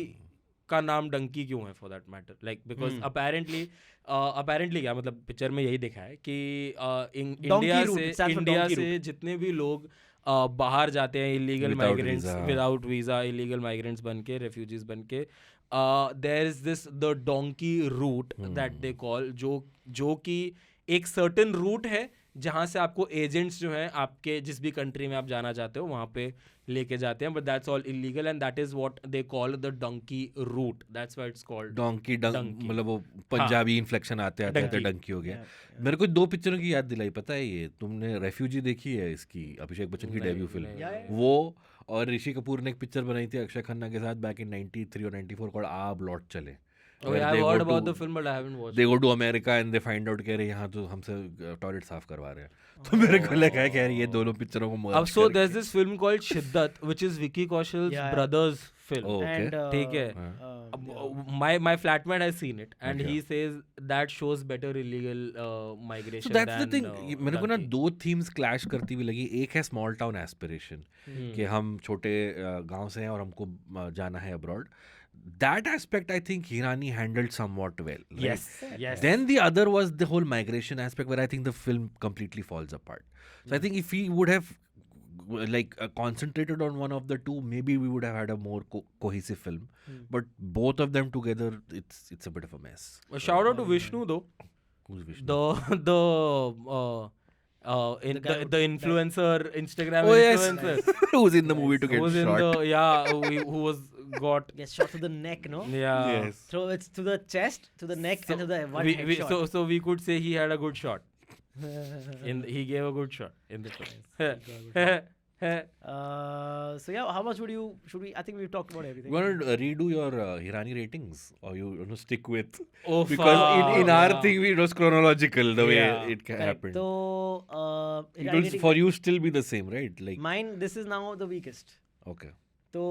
का नाम डंकी क्यों है, for that matter, like because apparently क्या मतलब पिक्चर में यही दिखा है कि India route, it stands for India donkey से route. जितने भी लोग बाहर जाते हैं illegal Without migrants visa. Without visa illegal migrants बन के रेफ्यूजीज बन के there is this the donkey route that they call जो कि एक सर्टेन रूट है जहाँ से आपको एजेंट्स जो हैं आपके जिस भी कंट्री में आप जाना चाहते हो वहाँ पे लेके जाते हैं, but that's all illegal and that is what they call the Dunki route. That's why it's called donkey Donkey. मतलब वो पंजाबी इन्फ्लेक्शन आते आते Donkey. डंकी हो गया. मेरे को 2 पिक्चरों की याद दिलाई, पता है ये तुमने रेफ्यूजी देखी है इसकी अभिषेक बच्चन की डेब्यू फिल्म? नहीं. वो और ऋषि कपूर ने एक पिक्चर बनाई थी अक्षय खन्ना के साथ बैक इन 93 और 94 कॉल्ड आप लौट चले. Oh, Where yeah, they I've go heard to- about the film, but I haven't watched They go to America and they find out कह रहे यहाँ तो हमसे टॉयलेट साफ करवा रहे हैं. तो मेरे को लगा है कह रहे ये दोनों पिक्चरों को merge अब so करके- there's this film called Shiddat, which is Vicky Kaushal's Yeah. brother's film. Oh, okay. And ठीक है. My flatmate has seen it, and Okay. he says that shows better illegal migration. So that's the than, thing. मेरे को ना Donkey. 2 themes clash करती हुई लगी. एक है small town aspiration कि हम छोटे गांव से हैं और हमको जाना है abroad. That aspect I think Hirani handled somewhat well. Right? Yes, yes. Then the other was the whole migration aspect where I think the film completely falls apart. So I think if he would have concentrated on one of the two, maybe we would have had a more cohesive film. But both of them together, it's a bit of a mess. A shout out to Vishnu though. Who's Vishnu? The influencer, Instagram Oh, yes. influencer. Who's in the movie to Who get was in shot? who was got gets shot to the neck, no? yeah. Yes. So it's to the chest, to the neck, and to the one headshot. So we could say he had a good shot. He gave a good shot in the film. So yeah, how much should we? I think we've talked about everything. You want to redo your Hirani ratings, or you want to stick with? Oh, Because in fuck. our thing, it was chronological the way Yeah. it Correct. happened. So It will for you still be the same, right? Like mine, this is now the weakest. okay. तो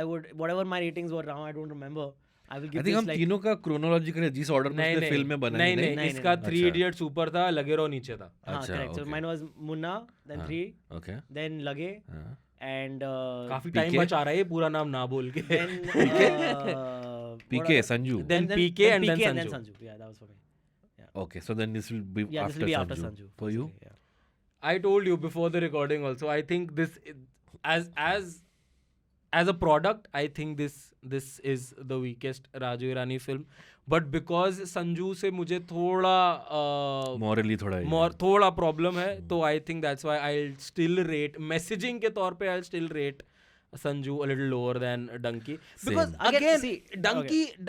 I would, whatever my ratings were now, I don't remember. I will I give think this हम like तीनों का chronological है, जिस order में नहीं उसने film में बनाई नहीं नहीं, नहीं इसका नहीं। 3 अच्छा। Idiots ऊपर था, लगे रहो नीचे था. हाँ, अच्छा, correct. So okay. mine was Munna, then हाँ, 3, okay. then Lage, हाँ. and काफी PK? टाइम बचा रहा है ये पूरा नाम ना बोल के. then what PK, other- Sanju. Then PK and then PK and then Sanju. Sanju. Yeah, that was for me. Okay, so then this will be Yeah, after this will be after Sanju. Sanju. For you? basically, yeah. I told you before the recording also. I think this, as a product, I think this is the weakest Raju Irani film. But because Sanju से मुझे थोड़ा Morally थोड़ा problem है, तो I think that's why I'll still rate messaging के तौर पे I'll still rate Sanju a little lower than Dunky. Because Same. again, See,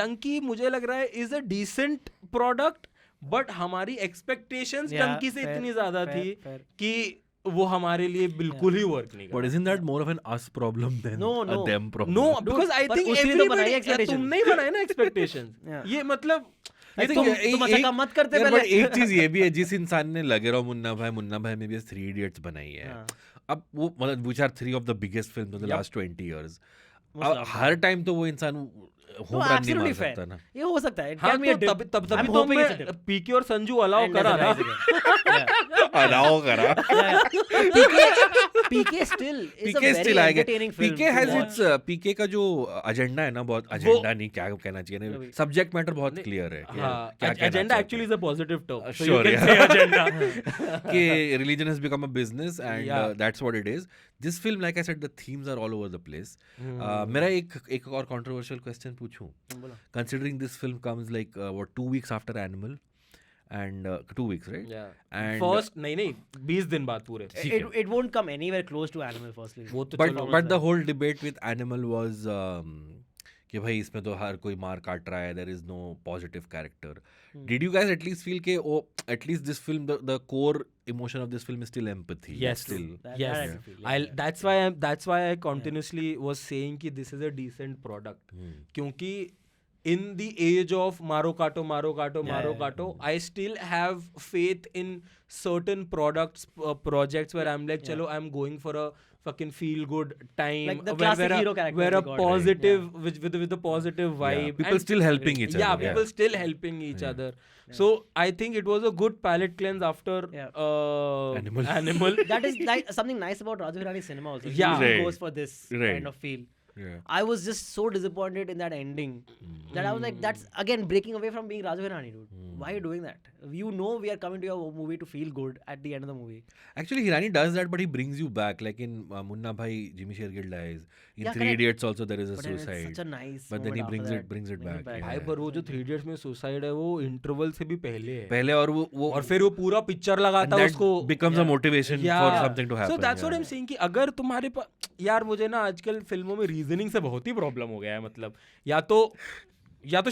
Dunky मुझे लग रहा है is a decent product, but हमारी expectations Yeah, Dunky से fair, इतनी ज़्यादा fair, थी fair. कि वो हमारे लिए बिल्कुल ही work नहीं कर But isn't that more of an us problem than No, a no. them problem? No, because I पर think उसने तो बनाई everybody expectation. तुमने ही बनाई ना expectations. Yeah. ये मतलब I think तुम अच्छा काम मत करते यार, पहले। but एक चीज ये भी है, जिस इंसान ने लगे रहो मुन्ना भाई में भी 3 Idiots बनाई है, हाँ। अब वो मतलब which are 3 of the biggest films of the Yup. last 20 years, Most अब loved. हर टाइम तो वो इंसान No, होम रन नहीं absolutely मार fair. सकता ना. ये हो सकता है. It हाँ can be a तो dip. तभी I'm तो hoping it's a मैं dip. पीके और संजू अलाउ And करा there's a ना. rise again. Yeah. अलाउ करा. PK still is a PK very still आएगा. entertaining film. PK to has watch. its PK का जो एजेंडा है ना, बहुत एजेंडा नहीं, क्या कहना चाहिए ना, वही। सब्जेक्ट मैटर बहुत क्लियर है. हाँ, क्या कहना agenda चाहते actually हैं. is a positive term. So Sure, you can yeah. say agenda. कि religion has become a business and Yeah. that's what it is. This film, like I said, the themes are all over the place. मेरा एक और controversial question पूछूं. बोलो. Considering this film comes like 2 weeks after Animal and 2 weeks, right? Yeah. And First नहीं 20 दिन बाद पूरे. It won't come anywhere close to Animal firstly. वो तो but चलो. but the whole debate with Animal was कि भाई इसमें तो हर कोई मार काट रहा है, there is no positive character. Did you guys at least feel कि at least this film, the core emotion of this film is still empathy? Yes. Still. That Yes. I feel, yeah. That's why I continuously was saying कि this is a decent product. क्योंकि in the age of maro kato, I still have faith in certain projects where I'm like, chalo, I'm going for a fucking feel good time, Like the classic hero character where we a got, right? positive with the positive vibe, Yeah. People and still helping each yeah, other. people still helping each other. So I think it was a good palate cleanse after Animal. That is like something nice about Raju Hirani cinema also. He Yeah. usually Right. goes for this Right. kind of feel. Yeah. I was just so disappointed in that ending that I was like, that's again breaking away from being Raju Hirani, dude. Why are you doing that? You know we are coming to your movie to feel good at the end of the movie. Actually, Hirani does that, but he brings you back. Like in Munna Bhai, Jimmy Shergill dies. In Yeah, 3 correct. Idiots also there is a But then suicide. it's such a nice But then he moment after that. brings it back. Yeah. भाई पर वो जो 3 Idiots में suicide है वो interval से भी पहले है. पहले और वो और फिर वो पूरा पिक्चर लगाता है that उसको. becomes a motivation for something to happen. So that's what I'm saying कि अगर तुम्हारे पास यार मुझे ना आजकल फिल्मों में रीजनिंग से बहुत ही प्रॉब्लम हो गया है. मतलब या तो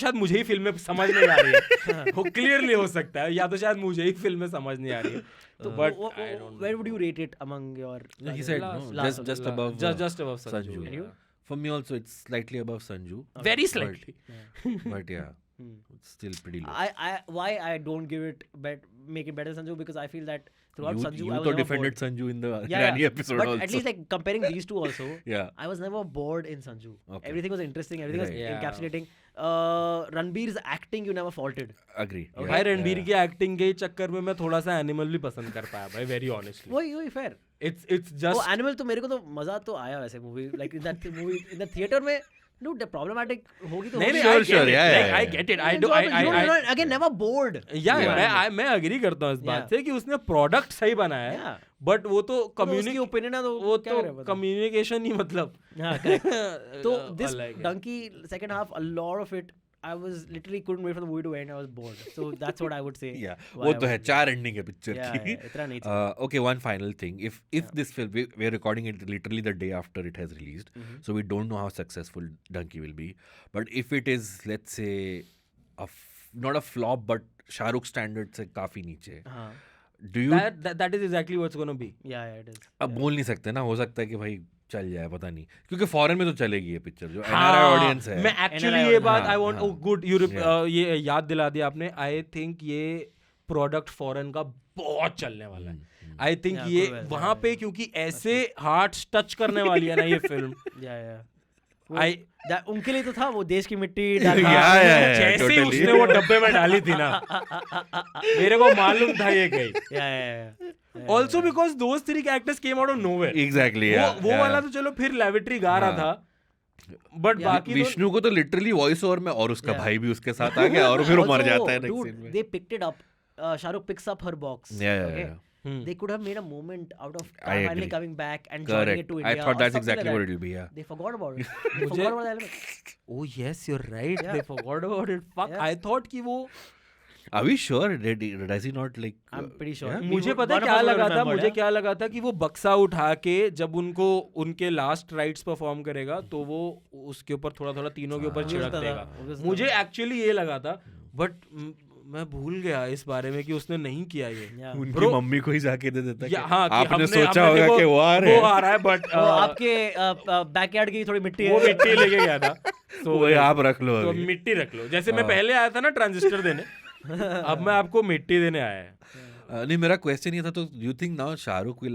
शायद मुझे ही फिल्म में समझ नहीं आ रही है. वो क्लियरली हो सकता है. या तो शायद मुझे ही फिल्म में समझ नहीं आ रही है. तो but where would you rate it among your? He said no, just above just above Sanju. Sanju. And you? For me also, it's slightly above Sanju. Very slightly. But yeah, it's still pretty low. Why I don't give it make it better than Sanju, because I feel that throughout Sanju you I was तो never defended bored. Sanju in the Yeah, Hirani episode but also. at least like comparing these two also, Yeah. I was never bored in Sanju. Okay. Everything was interesting. Everything was Right. Yeah. encapsulating. Ranbir's acting you never faulted. Agree. भाई रणबीर की acting के चक्कर में मैं थोड़ा सा animal भी पसंद कर पाया भाई. वेरी ऑनेस्टली वही fair. it's just वो एनिमल तो मेरे को तो मजा तो आया वैसे movie like in the theatre में. Dude, the problematic होगी तो नहीं होगी. नहीं Sure, I get sure, it. yeah, Like, yeah, I yeah. get it. I You do. enjoy it. You're not, again never bored. Yeah, मैं agree करता हूँ इस बात Yeah. से कि उसने प्रोडक्ट सही बनाया है. Yeah. बट वो तो उसकी कम्युनिकेशन ओपिनियन है तो वो क्या तो करे पता. कम्युनिकेशन ही मतलब. हाँ, correct. So this अलग है. Donkey second half, a lot of it, I was literally couldn't wait for the movie to end. I was bored. So that's what I would say. Yeah. why वो I तो है would- 4 ending है picture Yeah, की. yeah, इतना नहीं था. Okay, one final thing. If this film, we're recording it literally the day after it has released, so we don't know how successful Donkey will be. But if it is, let's say, not a flop, but Shah Rukh standard से काफी नीचे, हाँ. do you? that is exactly what's gonna be. Yeah, it is. अब बोल नहीं सकते ना, हो सकता है कि भाई चल जाए, पता नहीं, क्योंकि फॉरेन में तो चलेगी ये पिक्चर जो हाँ, NRI ऑडियंस है. मैं एक्चुअली NRI ये बात हाँ, आई वांट हाँ. Good Europe Yeah. ये याद दिला दिया आपने. आई थिंक ये प्रोडक्ट फॉरेन का बहुत चलने वाला है. आई थिंक Yeah, ये could well, वहां yeah, पे yeah. क्योंकि ऐसे हार्ट टच करने वाली है ना ये फिल्म Yeah. आई उनके लिए तो था वो देश की मिट्टी Yeah, जैसे ही totally. उसने वो डब्बे में डाली थी ना मेरे को मालूम था ये गई also because those three characters came out of nowhere Exactly, yeah. वो वाला तो चलो फिर लेविट्री गा रहा था बट Yeah. बाकी विष्णु को तो लिटरली वॉइस ओवर में और उसका Yeah. भाई भी उसके साथ आ गया और फिर वो मर जाता है नेक्स्ट सीन में. They picked it up. Shahrukh picks up her box. Yeah. They could have made a moment out of I finally agree. coming back and joining Correct. it to I India. thought or that's something exactly like what that. it will be. Yeah. They forgot about it. They forgot about the element. oh yes you're right Yeah. they forgot about it fuck Yeah. I thought कि वो Are we sure? Does he not like? I'm pretty sure. Yeah? मुझे पता है One of क्या us would लगा have था remembered, मुझे yeah. क्या लगा था कि वो बक्सा उठा के जब उनको उनके लास्ट राइट्स परफॉर्म करेगा तो वो उसके ऊपर थोड़ा थोड़ा तीनों के ऊपर हाँ, छिड़क वो देगा उसका था। मुझे एक्चुअली ये लगा था बट मैं भूल गया इस बारे में कि उसने नहीं किया ये Yeah. उनकी Bro- मम्मी को ही जाके दे देता या कि हाँ कि आपने हमने सोचा होगा देखो, कि वो आ रहे वो हैं. आ रहा है बट वो आपके बैकयार्ड की थोड़ी मिट्टी वो है. मिट्टी लेके गया था तो वो आप रख लो तो अभी. मिट्टी रख लो जैसे मैं हाँ. पहले आया था ना ट्रांजिस्टर देने अब मैं आपको मिट्टी देने आया है नहीं मेरा क्वेश्चन ये था तो you think now Shahrukh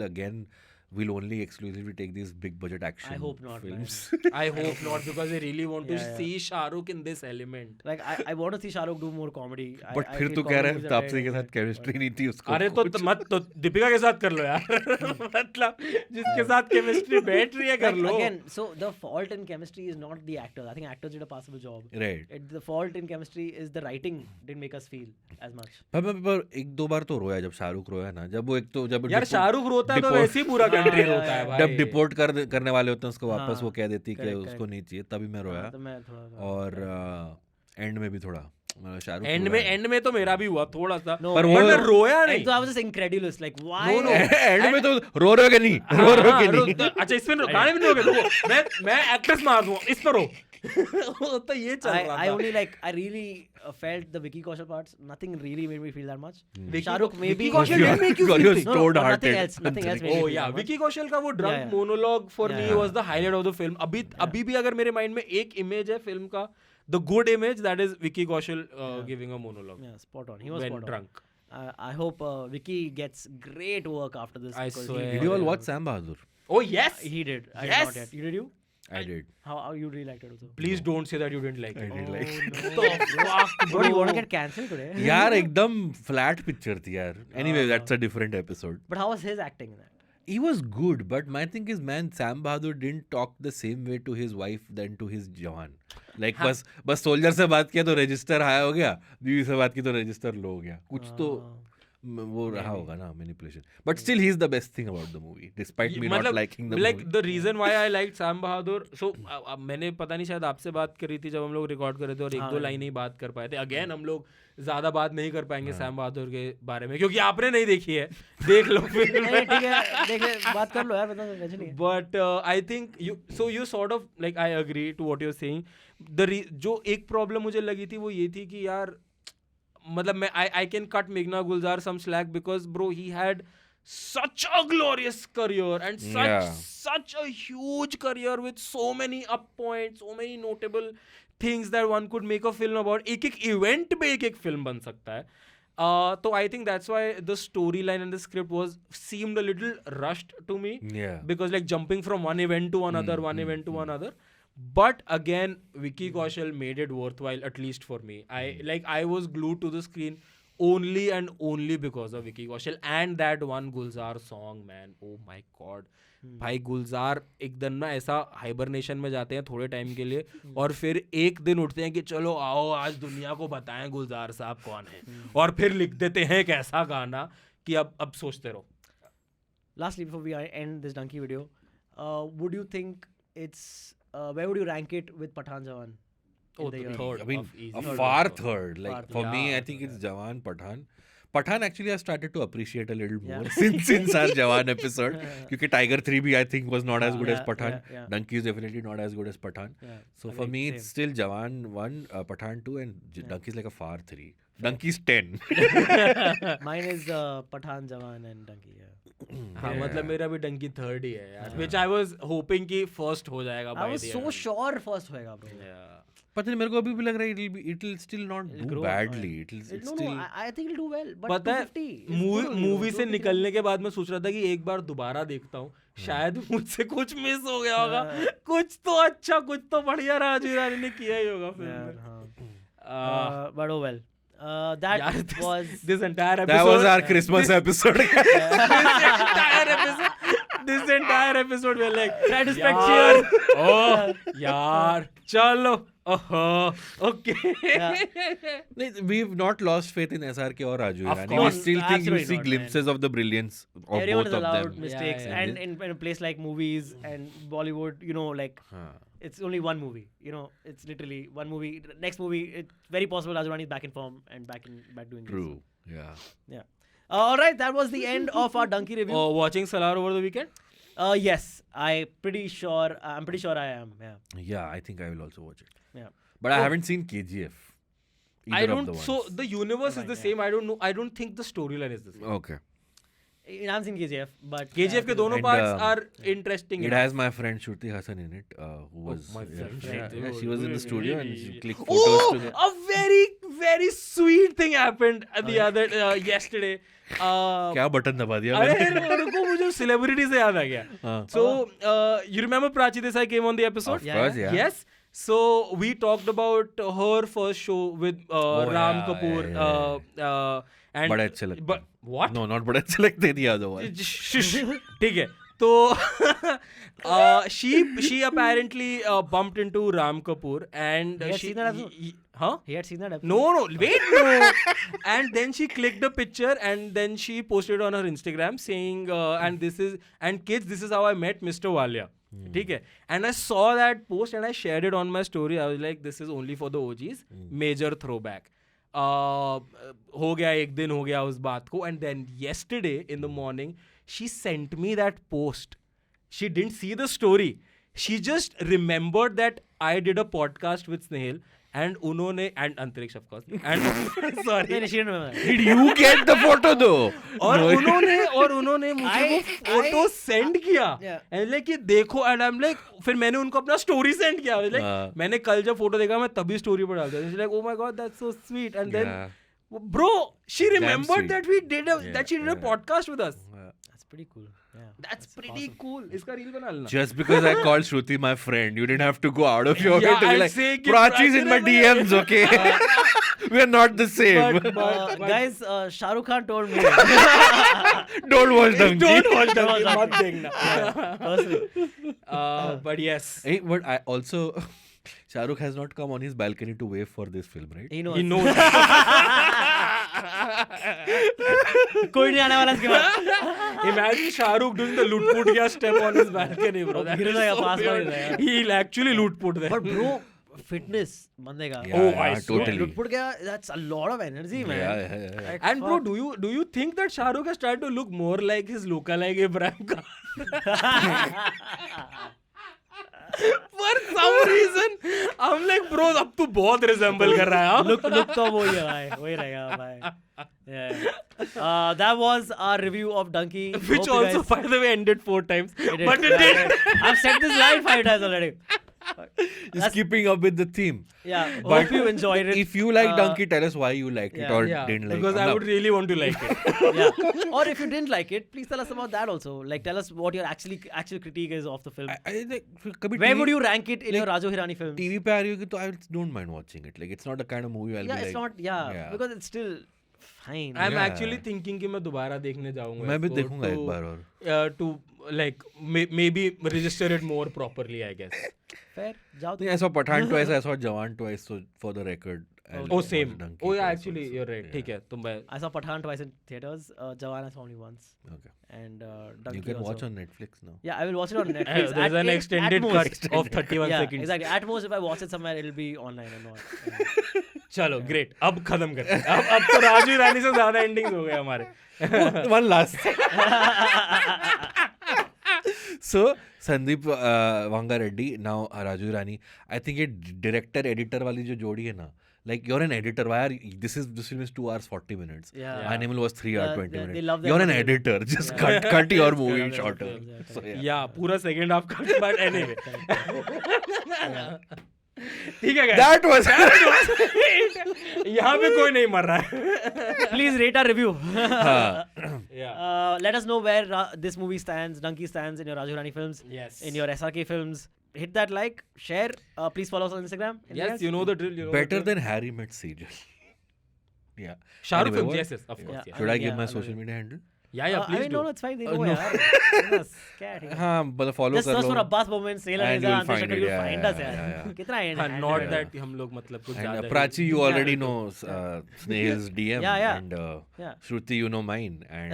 will only exclusively take these big budget action I hope not, films. I hope not because I really want to Yeah, yeah. see Shahrukh in this element. Like I want to see Shahrukh do more comedy. But I फिर feel तू कह रहा comedy है is a Taapsee dead के साथ element. Chemistry नहीं थी उसको. अरे तो मत तो दीपिका के साथ कर लो यार मतलब जिसके साथ केमिस्ट्री बैठ रही है कर Like, low again, so the fault in chemistry is not the actors. I think actors did a passable job. Right. The fault in chemistry is the writing didn't make us feel as much. पर एक दो बार तो रोया जब शाहरुख रोया ना जब वो एक तो जब यार शाहरुख रोता है तो deport- वैसे ही पूरा कंट्री हाँ, रोता है भाई जब डिपोर्ट करने वाले होते हैं उसको वापस हाँ, वो कह देती कि correct, उसको correct. नहीं चाहिए तभी मैं रोया. हाँ, तो मैं थोड़ा और एंड में भी थोड़ा शाहरुख एंड में तो मेरा भी हुआ थोड़ा सा No, पर but वो- मैं रोया And नहीं so I was just incredulous, like why? No, no. And में तो रो रहे हो कि नहीं रो रहे हो कि नहीं. अच्छा इसमें गाने में नहीं रोगे मैं एक्ट्रेस मार दूंगा इस पर रो तो ये चल रहा I था only I really felt the Vicky Kaushal parts. Nothing really made me feel that much. Vicky- Shahrukh maybe. Vicky Kaushal didn't make you God, feel you're things. No, stored but hearted. nothing else. Nothing else. made me Oh feel yeah, that much. Vicky Kaushal का वो Yeah, drunk yeah. Monologue for Yeah, me yeah. Was the highlight of the film अभी भी अगर मेरे mind में एक image है film का the good image that is Vicky Kaushal giving a monologue Yeah, spot on. He was when spot on. Drunk I hope Vicky gets great work after this. I because swear. Did you all watch Sam Bahadur? Oh yes, He did. I Yes. did not yet. You did you? I did. How you really liked it also? please don't say that you didn't like I it. did like it. Oh, no. Bro, you want to get cancelled today? यार एकदम flat picture थी यार. Anyway, that's a different episode. But how was his acting in that? He was good, but my thing is, man, Sam Bahadur didn't talk the same way to his wife than to his Jawan. Like बस soldier से बात किया तो register high हो गया, बीवी से बात की तो रजिस्टर लो हो गया. कुछ तो वो रहा होगा ना manipulation. But still, he's the best thing about the movie, despite me not liking the like movie. the reason why I liked Sam Bahadur. So मैंने पता नहीं शायद आपसे बात करी थी जब हम लोग रिकॉर्ड कर रहे थे और एक दो लाइन ही बात कर पाए थे. अगेन हम लोग ज्यादा बात नहीं कर पाएंगे सैम बहादुर के बारे में क्योंकि आपने नहीं देखी है. देख लो फिर. नहीं, ठीक है, देख ले, बात कर लो यार, बता दो, टेंशन नहीं है. But I think you sort of like I agree to what you are saying. जो एक प्रॉब्लम मुझे लगी थी वो ये थी कि यार मतलब मैं आई कैन कट मेघना Gulzar some slack because bro he had such a glorious career and such a huge career with so many up points, so many notable things that one could make a film about. एक event पे एक film बन सकता है. So I think that's why the storyline and the script seemed a little rushed to me. Yeah. Because like jumping from one event to another, event to another. But again, Vicky Kaushal made it worthwhile, at least for me. I was glued to the screen only and only because of Vicky Kaushal and that one Gulzar song, man. Oh my god. भाई गुलजार एक दिन ना ऐसा hibernation में जाते हैं थोड़े time के लिए और फिर एक दिन उठते हैं कि चलो आओ आज दुनिया को बताएं गुलजार साहब कौन है और फिर लिख देते हैं एक ऐसा गाना कि अब सोचते रहो. Lastly, before we end this donkey video, would you think it's where would you rank it with Pathan Jawan? Oh, the third. I mean, of easy. a Third far also. third. Like Far for me, yeah, I think it's Jawan, Pathan. Pathan actually I started to appreciate a little more Yeah. since our Jawan episode. Because Tiger 3 भी I think was not as good as Yeah, Pathan. yeah. Donkey is definitely not as good as Pathan. Yeah, So I for like me, same. it's still Jawan 1, Pathan 2, and Donkey is like a far 3. Donkey's 10. Mine is Pathan, Jawan, and Donkey. Yeah. हाँ मतलब मेरा भी Dunki third ही है यार. Which I was hoping कि first हो जाएगा. I was so sure first होएगा, bro. Yeah. पता नहीं मेरे को अभी भी लग रहा है it'll still not It'll do grow, badly. It'll No, still. I think it'll do well. But पता है 250 is good, मूवी से 250 निकलने के बाद मैं सोच रहा था कि एक बार दोबारा देखता हूँ, शायद मुझसे कुछ मिस हो गया होगा, कुछ तो अच्छा, कुछ तो बढ़िया राजू ईरानी ने किया ही होगा फिल्म Yeah, में. but oh well. That यार, was this entire episode. That was our Christmas episode. This entire episode we're like try to spread यार, cheer. oh यार चलो, okay. We've not lost faith in SRK or Raju Of Irani. We course, still think you absolutely see not, glimpses of the brilliance of Everyone both is of allowed them. mistakes, Yeah, and in a place like movies and Bollywood, like it's only one movie. It's literally one movie. Next movie, it's very possible Raju Irani is back in form and back doing True. Yeah. this. Yeah. All right, that was the end of our Donkey review. Watching Salar over the weekend? Yes, I'm pretty sure I am. Yeah. Yeah, I think I will also watch it. Yeah. But I haven't seen KGF. I either of don't. the ones. So the universe is the same. I don't know. I don't think the storyline is the same. Okay. I haven't seen KGF, but KGF के दोनों And, parts are interesting. It enough. has my friend Shruti Hassan in it, who was my friend yeah, Shruti. yeah, she was in the studio and she clicked photos Oh, to the. a very very sweet thing happened the other yesterday. क्या button दबा दिया अरे मैंने? रुको, मुझे celebrity से याद आ गया. हाँ. So you remember Prachi Desai came on the episode? Of course, yeah. Yes. So we talked about her first show with Ram yeah, Kapoor. yeah. And बड़े अच्छे लगते but what? No, not बड़े अच्छे लगते the other one. ठीक है. तो she apparently bumped into Ram Kapoor and He had she seen that episode? huh? he had seen that episode. No, wait, no. And then she clicked the picture and then she posted on her Instagram saying, kids, this is how I met Mr. Walia. ठीक है. And I saw that post and I shared it on my story. I was like, this is only for the OGs. Major throwback. हो गया, एक दिन हो गया उस बात को. And then yesterday in the morning, she sent me that post. She didn't see the story. She just remembered that I did a podcast with Snehal. And उन्होंने and अंतरिक्ष of course and sorry No, she didn't remember that. Did you get the photo though? और उन्होंने मुझे वो photo send किया and like कि देखो and I am like फिर मैंने उनको अपना स्टोरी सेंड किया लाइक मैंने कल जब फोटो देखा मैं तभी स्टोरी पर डाल दिया like oh my god that's so sweet and then bro she remembered that we did that she did a podcast with us. That's pretty cool. Yeah. That's pretty cool. इसका reel बना लेना. Just because I called Shruti my friend, you didn't have to go out of your way Yeah, to be I'll like, say कि Prachi's in my Prachi DMs, okay? We're not the same. But guys, Shah Rukh Khan told me. Don't watch them. Don't watch that. मत देखना. Personally. But yes. Hey, but I also Shah Rukh has not come on his balcony to wave for this film, right? He knows. He knows. कोई नहीं आने वाला इसके बाद. Imagine Shahrukh doing the loot put gya step on his balcony, bro. That गिर is जाएगा, so पास में weird. गिर जाएगा. He'll actually loot put there. But bro, fitness बंदे का. Yeah, I yeah, swear. totally. Put गया, that's a lot of energy, man. Yeah. Like, And bro, fuck. do you think that Shahrukh has tried to look more like his lookalike Ibrahim Khan? For some reason, I'm like, bro, अब तू बहुत resemble कर रहा है. Look तो वही है भाई, वही रहेगा भाई. Yeah. That was our review of Donkey. Which Hope you also, guys- by the way, ended 4 times. It did. But it did. I've said this live 5 times already. Just keeping up with the theme. Yeah. But Hope you enjoyed it. If you like Donkey, tell us why you liked it or Yeah, didn't like because it. I would really want to like it. Yeah. Or if you didn't like it, please tell us about that also. Like, tell us what your actual critique is of the film. I like, कभी Where TV would you rank it in your Rajo Hirani films? TV पे आ रही होगी तो I don't mind watching it. Like it's not the kind of movie I'll Yeah, be it's like. not. Yeah, because it's still fine. I'm Yeah. actually thinking कि मैं दोबारा देखने जाऊंगा. मैं भी इसको देखूंगा एक बार और. To like maybe register it more properly, I guess. Fair. जाओ नहीं, I saw Pathaan twice, I saw Jawan twice. So for the record, I'll Oh, watch same. Donkey Oh, yeah, twice actually, also. you're right. Yeah. ठीक है, तुम भाई. I saw Pathaan twice in theaters. Jawan I saw only once. Okay. And Donkey You can also. watch on Netflix now. Yeah, I will watch it on Netflix. There's an extended cut of 31 yeah, seconds. exactly. At most, if I watch it somewhere, it'll be online and not. चलो, great. अब खत्म करते हैं. अब तो राजू ईरानी से ज़्यादा endings हो गए हमारे. One last. So Sandeep Vanga Reddy, now Raju Irani. I think ये director editor वाली जो जोड़ी है ना, like you're an editor. Why are this film is 2 hours 40 minutes. Yeah. Animal was 3 hours 20 they minutes. love that You're an movie. editor. Just cut your movie shorter. So, yeah. Yeah, पूरा second half cut, but anyway. ठीक है guys. That was यहाँ पे कोई नहीं मर रहा है. Please rate our review. Yeah. Let us know where this movie stands, Donkey stands in your Raju Rani films, Yes. in your SRK films. Hit that like, share. Please follow us on Instagram. Anything Yes, else? you know the drill. You know better the drill. than Harry Met serial. Yeah. Shahrukh Anyway, films. what? Yes, yes, of course. Yeah. Yeah. Should I give Yeah, my I love social it. media handle? Yeah, I please mean, do. no, it's fine. They No. know, yaar. Scared. हाँ, but follow Just कर search low. for Abbas Moments, Sailor And Reza, you'll Antesh find Shankar, it, you'll yeah, find yeah, us, yaar. yeah, yeah. कितना है? हाँ, not that हम लोग मतलब कुछ And ज़्यादा Prachi, he- you Yeah, already तो- know Snail's DM. Yeah, yeah. And Yeah. Shruti, you know mine. And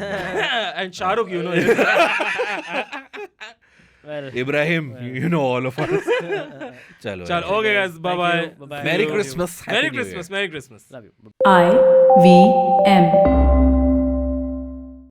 And Shahrukh, you know. Well, Ibrahim, you know all of us. Chalo. Chal, okay guys, bye Thank bye. you. Bye-bye. Merry See you. Christmas. Happy Merry New Year. Christmas. Merry Christmas. love you. IVM